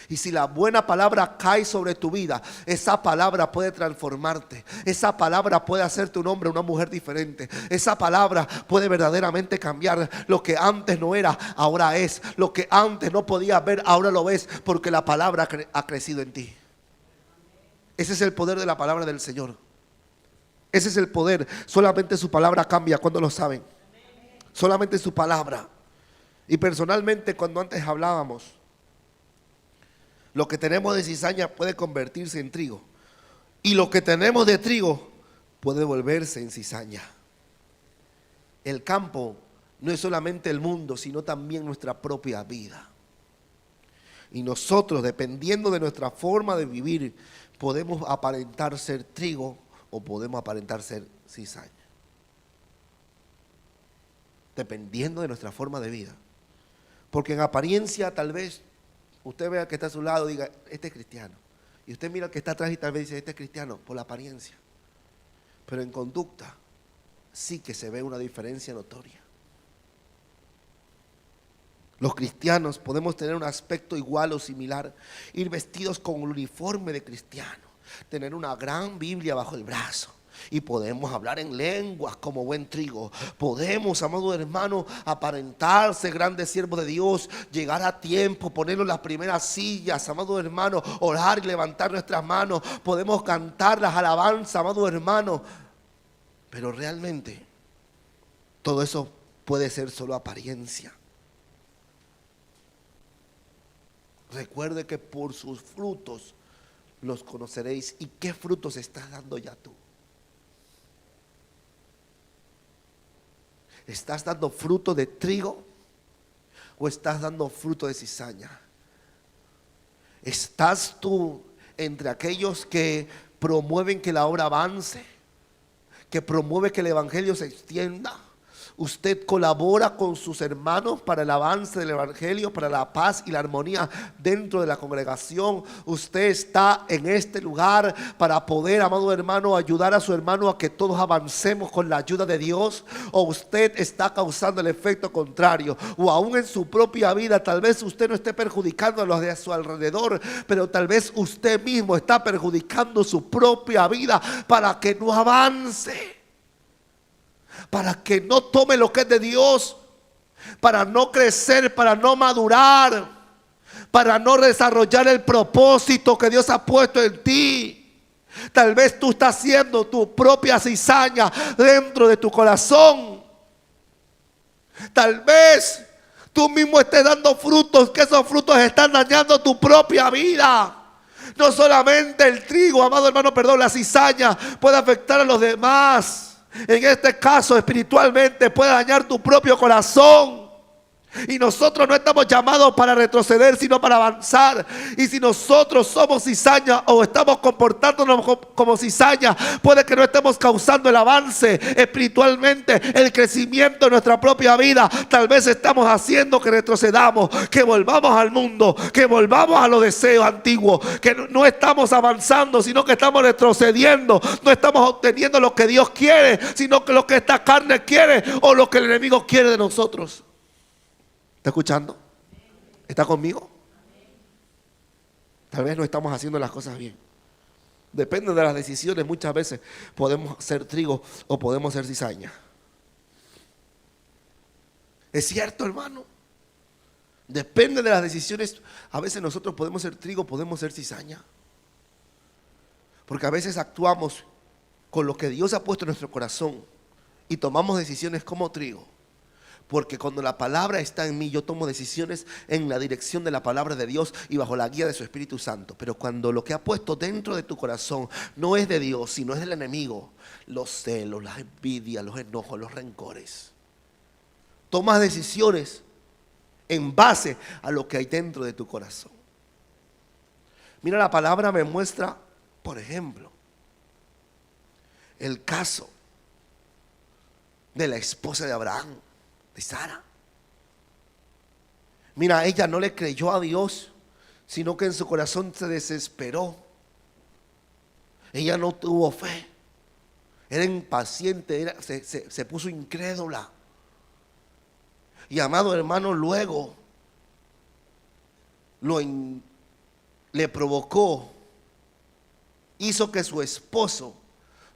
Y si la buena palabra cae sobre tu vida, esa palabra puede transformarte. Esa palabra puede hacerte un hombre o una mujer diferente. Esa palabra puede verdaderamente cambiar. Lo que antes no era, ahora es. Lo que antes no podías ver, ahora lo ves, porque la palabra ha crecido en ti. Ese es el poder de la palabra del Señor. Ese es el poder. Solamente su palabra cambia. ¿Cuándo lo saben? Solamente su palabra. Y personalmente, cuando antes hablábamos, lo que tenemos de cizaña puede convertirse en trigo. Y lo que tenemos de trigo puede volverse en cizaña. El campo no es solamente el mundo, sino también nuestra propia vida. Y nosotros, dependiendo de nuestra forma de vivir, podemos aparentar ser trigo o podemos aparentar ser cizaña. Dependiendo de nuestra forma de vida. Porque en apariencia tal vez usted vea que está a su lado y diga, este es cristiano. Y usted mira al que está atrás y tal vez dice, este es cristiano, por la apariencia. Pero en conducta sí que se ve una diferencia notoria. Los cristianos podemos tener un aspecto igual o similar, ir vestidos con un uniforme de cristiano, tener una gran Biblia bajo el brazo. Y podemos hablar en lenguas como buen trigo. Podemos, amado hermano, aparentarse grandes siervos de Dios, llegar a tiempo, ponernos las primeras sillas, amado hermano, orar y levantar nuestras manos. Podemos cantar las alabanzas, amado hermano. Pero realmente todo eso puede ser solo apariencia. Recuerde que por sus frutos los conoceréis. ¿Y qué frutos estás dando ya tú? ¿Estás dando fruto de trigo o estás dando fruto de cizaña? ¿Estás tú entre aquellos que promueven que la obra avance, que promueve que el evangelio se extienda? Usted colabora con sus hermanos para el avance del evangelio, para la paz y la armonía dentro de la congregación. Usted está en este lugar para poder, amado hermano, ayudar a su hermano a que todos avancemos con la ayuda de Dios. O usted está causando el efecto contrario, o aún en su propia vida tal vez usted no esté perjudicando a los de su alrededor, pero tal vez usted mismo está perjudicando su propia vida para que no avance, para que no tome lo que es de Dios, para no crecer, para no madurar, para no desarrollar el propósito que Dios ha puesto en ti. Tal vez tú estás haciendo tu propia cizaña dentro de tu corazón. Tal vez tú mismo estés dando frutos, que esos frutos están dañando tu propia vida. No solamente el trigo, amado hermano, perdón, la cizaña puede afectar a los demás. En este caso, espiritualmente puede dañar tu propio corazón. Y nosotros no estamos llamados para retroceder, sino para avanzar. Y si nosotros somos cizaña o estamos comportándonos como cizaña, puede que no estemos causando el avance espiritualmente, el crecimiento de nuestra propia vida. Tal vez estamos haciendo que retrocedamos, que volvamos al mundo, que volvamos a los deseos antiguos, que no estamos avanzando, sino que estamos retrocediendo. No estamos obteniendo lo que Dios quiere, sino que lo que esta carne quiere o lo que el enemigo quiere de nosotros. ¿Está escuchando? ¿Está conmigo? Tal vez no estamos haciendo las cosas bien. Depende de las decisiones. Muchas veces podemos ser trigo o podemos ser cizaña. ¿Es cierto, hermano? Depende de las decisiones. A veces nosotros podemos ser trigo, podemos ser cizaña. Porque a veces actuamos con lo que Dios ha puesto en nuestro corazón y tomamos decisiones como trigo. Porque cuando la palabra está en mí, yo tomo decisiones en la dirección de la palabra de Dios y bajo la guía de su Espíritu Santo. Pero cuando lo que ha puesto dentro de tu corazón no es de Dios, sino es del enemigo, los celos, las envidias, los enojos, los rencores, tomas decisiones en base a lo que hay dentro de tu corazón. Mira, la palabra me muestra, por ejemplo, el caso de la esposa de Abraham, de Sara. Mira, ella no le creyó a Dios, sino que en su corazón se desesperó. Ella no tuvo fe, era impaciente, se puso incrédula. Y amado hermano, luego le provocó, hizo que su esposo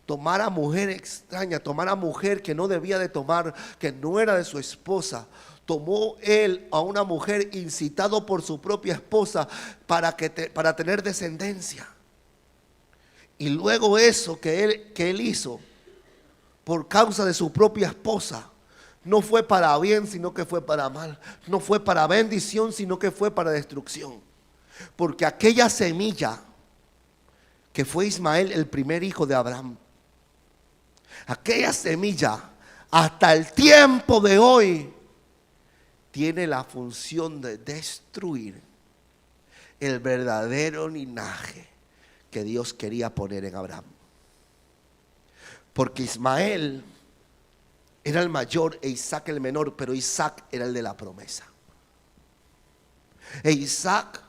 tomara mujer extraña, tomara mujer que no debía de tomar, que no era de su esposa. Tomó él a una mujer incitado por su propia esposa para tener descendencia. Y luego eso que él hizo por causa de su propia esposa, no fue para bien, sino que fue para mal. No fue para bendición, sino que fue para destrucción. Porque aquella semilla que fue Ismael, el primer hijo de Abraham, aquella semilla hasta el tiempo de hoy tiene la función de destruir el verdadero linaje que Dios quería poner en Abraham. Porque Ismael era el mayor e Isaac el menor, pero Isaac era el de la promesa. E Isaac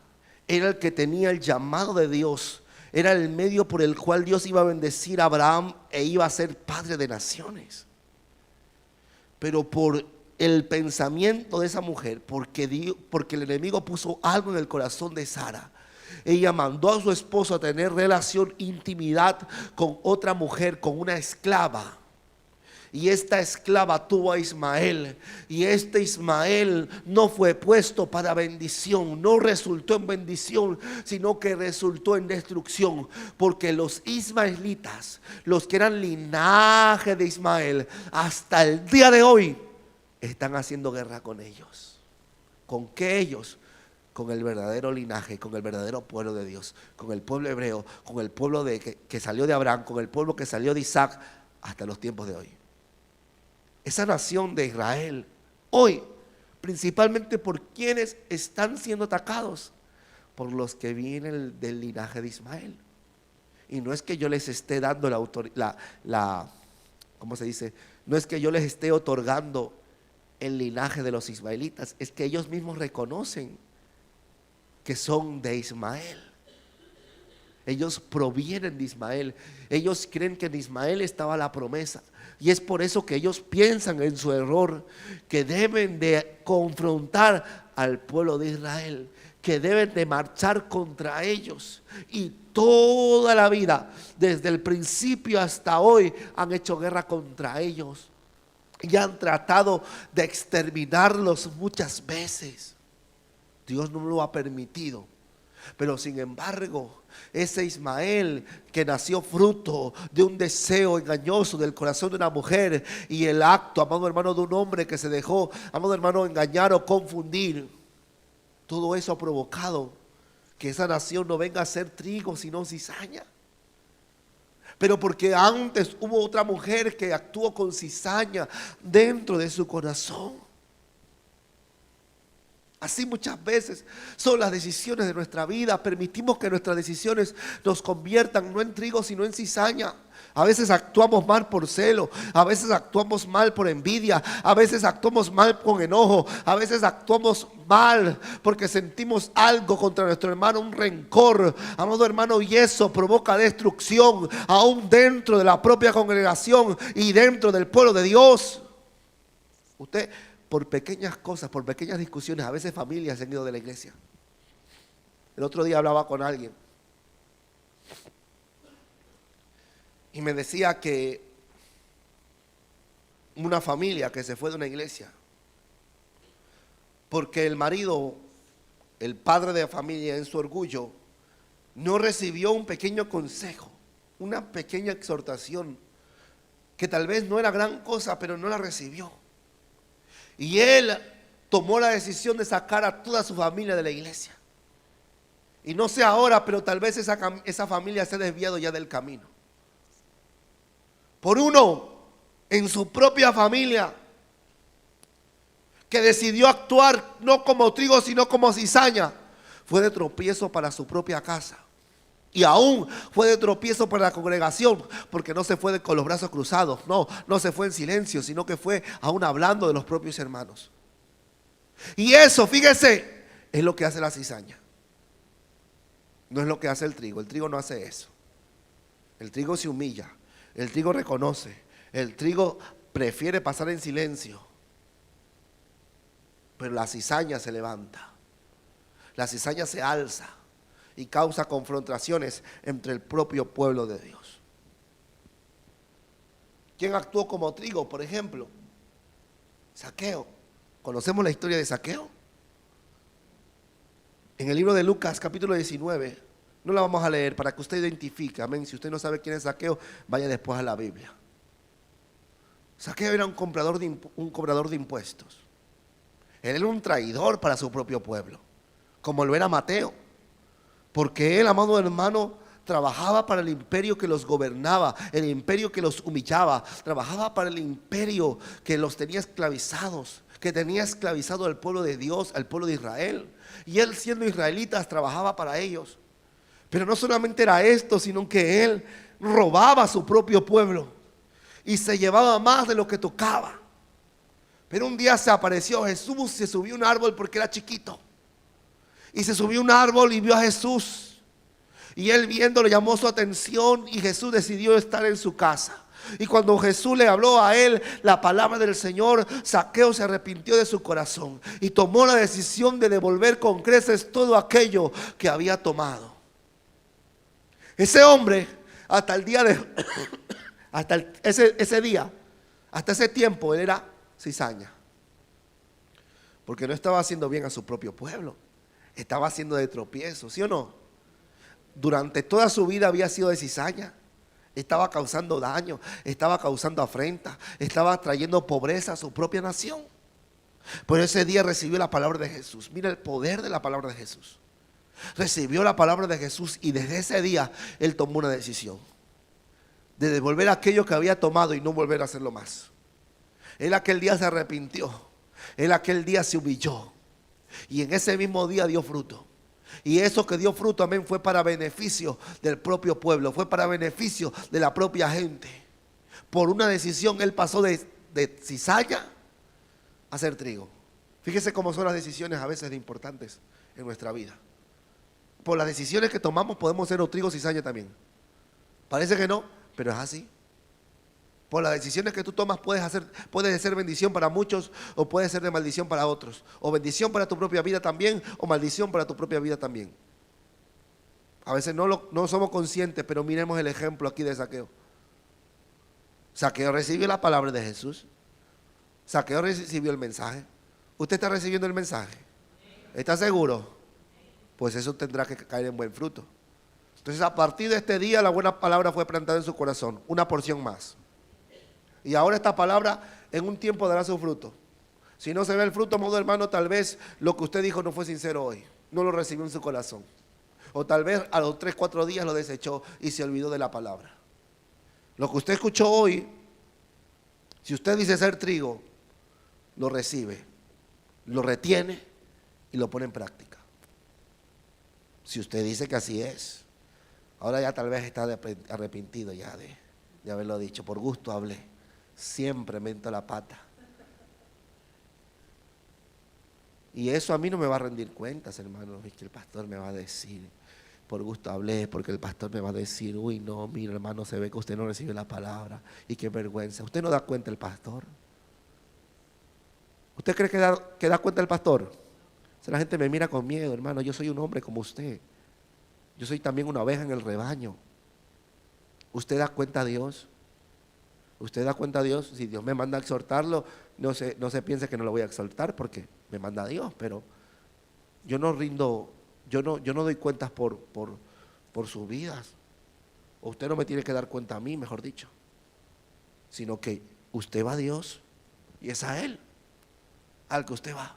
era el que tenía el llamado de Dios. Era el medio por el cual Dios iba a bendecir a Abraham e iba a ser padre de naciones. Pero por el pensamiento de esa mujer, porque el enemigo puso algo en el corazón de Sara, ella mandó a su esposo a tener relación, intimidad con otra mujer, con una esclava. Y esta esclava tuvo a Ismael. Y este Ismael no fue puesto para bendición. No resultó en bendición, sino que resultó en destrucción. Porque los ismaelitas, los que eran linaje de Ismael, hasta el día de hoy están haciendo guerra con ellos. ¿Con qué ellos? Con el verdadero linaje, con el verdadero pueblo de Dios, con el pueblo hebreo, con el pueblo que salió de Abraham, con el pueblo que salió de Isaac, hasta los tiempos de hoy. Esa nación de Israel hoy principalmente por quienes están siendo atacados, por los que vienen del linaje de Ismael. Y no es que yo les esté dando ¿cómo se dice? No es que yo les esté otorgando el linaje de los ismaelitas, es que ellos mismos reconocen que son de Ismael. Ellos provienen de Ismael. Ellos creen que en Ismael estaba la promesa. Y es por eso que ellos piensan en su error, que deben de confrontar al pueblo de Israel, que deben de marchar contra ellos. Y toda la vida, desde el principio hasta hoy, han hecho guerra contra ellos. Y han tratado de exterminarlos muchas veces. Dios no lo ha permitido. Pero sin embargo, ese Ismael que nació fruto de un deseo engañoso del corazón de una mujer y el acto, amado hermano, de un hombre que se dejó, amado hermano, engañar o confundir, todo eso ha provocado que esa nación no venga a ser trigo sino cizaña. Pero porque antes hubo otra mujer que actuó con cizaña dentro de su corazón. Así muchas veces son las decisiones de nuestra vida. Permitimos que nuestras decisiones nos conviertan no en trigo sino en cizaña. A veces actuamos mal por celo, a veces actuamos mal por envidia, a veces actuamos mal con enojo, a veces actuamos mal porque sentimos algo contra nuestro hermano, un rencor, amado hermano, y eso provoca destrucción aún dentro de la propia congregación y dentro del pueblo de Dios. Usted, por pequeñas cosas, por pequeñas discusiones, a veces familias se han ido de la iglesia. El otro día hablaba con alguien y me decía que una familia que se fue de una iglesia porque el marido, el padre de la familia, en su orgullo, no recibió un pequeño consejo, una pequeña exhortación que tal vez no era gran cosa, pero no la recibió. Y él tomó la decisión de sacar a toda su familia de la iglesia. Y no sé ahora, pero tal vez esa familia se ha desviado ya del camino. Por uno en su propia familia que decidió actuar no como trigo sino como cizaña, fue de tropiezo para su propia casa. Y aún fue de tropiezo para la congregación, porque no se fue con los brazos cruzados, no se fue en silencio, sino que fue aún hablando de los propios hermanos. Y eso, fíjese, es lo que hace la cizaña. No es lo que hace el trigo no hace eso. El trigo se humilla, el trigo reconoce, el trigo prefiere pasar en silencio. Pero la cizaña se levanta, la cizaña se alza y causa confrontaciones entre el propio pueblo de Dios. ¿Quién actuó como trigo, por ejemplo? Zaqueo. ¿Conocemos la historia de Zaqueo? En el libro de Lucas, capítulo 19, no la vamos a leer para que usted identifique, amén. Si usted no sabe quién es Zaqueo, vaya después a la Biblia. Zaqueo era un cobrador de impuestos. Él era un traidor para su propio pueblo, como lo era Mateo. Porque él, amado hermano, trabajaba para el imperio que los gobernaba, el imperio que los humillaba, trabajaba para el imperio que los tenía esclavizados, que tenía esclavizado al pueblo de Dios, al pueblo de Israel. Y él, siendo israelita, trabajaba para ellos. Pero no solamente era esto, sino que él robaba a su propio pueblo y se llevaba más de lo que tocaba. Pero un día se apareció Jesús, se subió a un árbol porque era chiquito. Y se subió a un árbol y vio a Jesús. Y él viéndolo llamó su atención y Jesús decidió estar en su casa. Y cuando Jesús le habló a él la palabra del Señor, Zaqueo se arrepintió de su corazón y tomó la decisión de devolver con creces todo aquello que había tomado. Ese hombre, hasta el día de hasta ese tiempo, él era cizaña. Porque no estaba haciendo bien a su propio pueblo. Estaba haciendo de tropiezo, ¿sí o no? Durante toda su vida había sido de cizaña. Estaba causando daño, estaba causando afrenta, estaba trayendo pobreza a su propia nación. Pero ese día recibió la palabra de Jesús. Mira el poder de la palabra de Jesús. Recibió la palabra de Jesús y desde ese día él tomó una decisión de devolver aquello que había tomado y no volver a hacerlo más. Él aquel día se arrepintió. Él aquel día se humilló y en ese mismo día dio fruto. Y eso que dio fruto, amén, fue para beneficio del propio pueblo, fue para beneficio de la propia gente. Por una decisión él pasó de cizalla a ser trigo. Fíjese cómo son las decisiones a veces importantes en nuestra vida. Por las decisiones que tomamos podemos ser o trigo o cizaña también. Parece que no, pero es así. Por las decisiones que tú tomas puede ser bendición para muchos o puede ser de maldición para otros. O bendición para tu propia vida también o maldición para tu propia vida también. A veces no somos conscientes, pero miremos el ejemplo aquí de Zaqueo. Zaqueo recibió la palabra de Jesús. Zaqueo recibió el mensaje. ¿Usted está recibiendo el mensaje? ¿Está seguro? Pues eso tendrá que caer en buen fruto. Entonces a partir de este día la buena palabra fue plantada en su corazón, una porción más. Y ahora esta palabra en un tiempo dará su fruto. Si no se ve el fruto, amado hermano, tal vez lo que usted dijo no fue sincero hoy, no lo recibió en su corazón. O tal vez a los 3, 4 días lo desechó y se olvidó de la palabra. Lo que usted escuchó hoy, si usted dice ser trigo, lo recibe, lo retiene y lo pone en práctica. Si usted dice que así es, ahora ya tal vez está arrepentido ya de haberlo dicho. Por gusto hablé, siempre meto la pata. Y eso a mí no me va a rendir cuentas, hermano. Es que el pastor me va a decir, por gusto hablé, porque el pastor me va a decir, uy, no, mira, hermano, se ve que usted no recibe la palabra. Y qué vergüenza. ¿Usted no da cuenta el pastor? ¿Usted cree que da cuenta el pastor? O sea, la gente me mira con miedo, hermano. Yo soy un hombre como usted. Yo soy también una oveja en el rebaño. ¿Usted da cuenta a Dios? ¿Usted da cuenta a Dios? Si Dios me manda a exhortarlo, no se piense que no lo voy a exhortar porque me manda a Dios, pero yo no rindo, yo no doy cuentas por sus vidas. O usted no me tiene que dar cuenta a mí, mejor dicho, sino que usted va a Dios y es a Él al que usted va.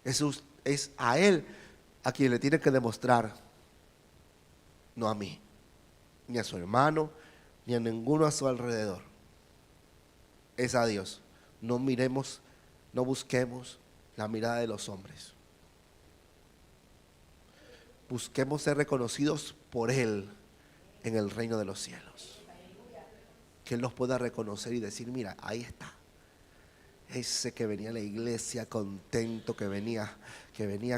Es a Él a quien le tiene que demostrar, no a mí, ni a su hermano, ni a ninguno a su alrededor. Es a Dios. No miremos, no busquemos la mirada de los hombres. Busquemos ser reconocidos por Él en el reino de los cielos. Que Él nos pueda reconocer y decir, mira, ahí está. Ese que venía a la iglesia contento, que venía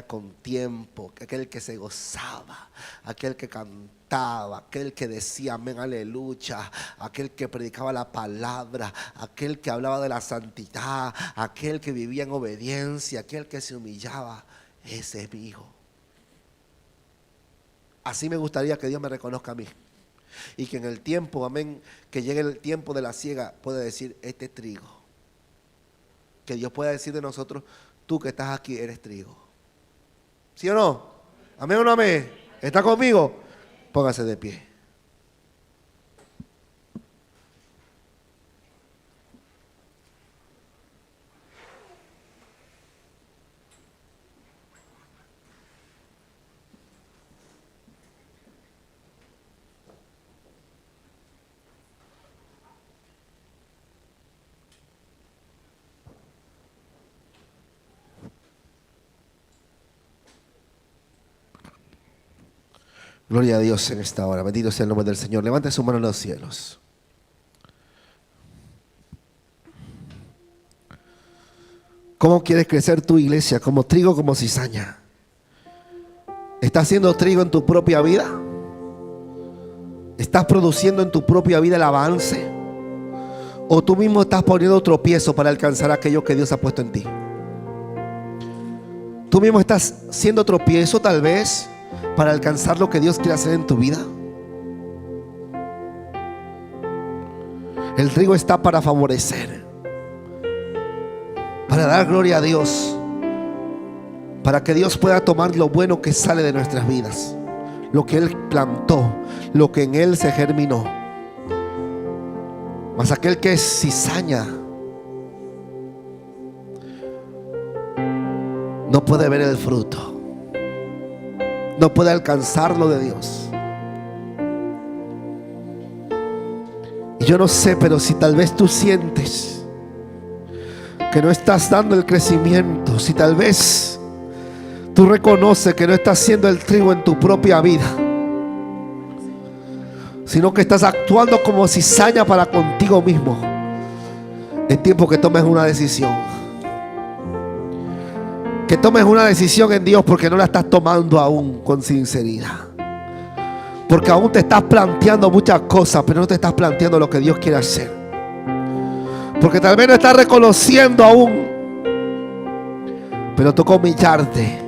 con tiempo, aquel que se gozaba, aquel que cantaba, aquel que decía amén, aleluya, aquel que predicaba la palabra, aquel que hablaba de la santidad, aquel que vivía en obediencia, aquel que se humillaba. Ese es mi hijo. Así me gustaría que Dios me reconozca a mí. Y que en el tiempo, amén, que llegue el tiempo de la siega, pueda decir, este trigo. Que Dios pueda decir de nosotros, tú que estás aquí eres trigo. ¿Sí o no? ¿Amén o no amén? ¿Está conmigo? Póngase de pie. Gloria a Dios en esta hora. Bendito sea el nombre del Señor. Levante su mano en los cielos. ¿Cómo quieres crecer tu iglesia? ¿Como trigo o como cizaña? ¿Estás haciendo trigo en tu propia vida? ¿Estás produciendo en tu propia vida el avance? ¿O tú mismo estás poniendo tropiezo para alcanzar aquello que Dios ha puesto en ti? ¿Tú mismo estás siendo tropiezo tal vez para alcanzar lo que Dios quiere hacer en tu vida? El trigo está para favorecer, para dar gloria a Dios, para que Dios pueda tomar lo bueno que sale de nuestras vidas, lo que Él plantó, lo que en Él se germinó. Mas aquel que es cizaña no puede ver el fruto, no puede alcanzar lo de Dios. Y yo no sé, pero si tal vez tú sientes que no estás dando el crecimiento, si tal vez tú reconoces que no estás haciendo el trigo en tu propia vida, sino que estás actuando como cizaña para contigo mismo, es tiempo que tomes una decisión. Que tomes una decisión en Dios, porque no la estás tomando aún con sinceridad. Porque aún te estás planteando muchas cosas, pero no te estás planteando lo que Dios quiere hacer. Porque tal vez no estás reconociendo aún, pero toca humillarte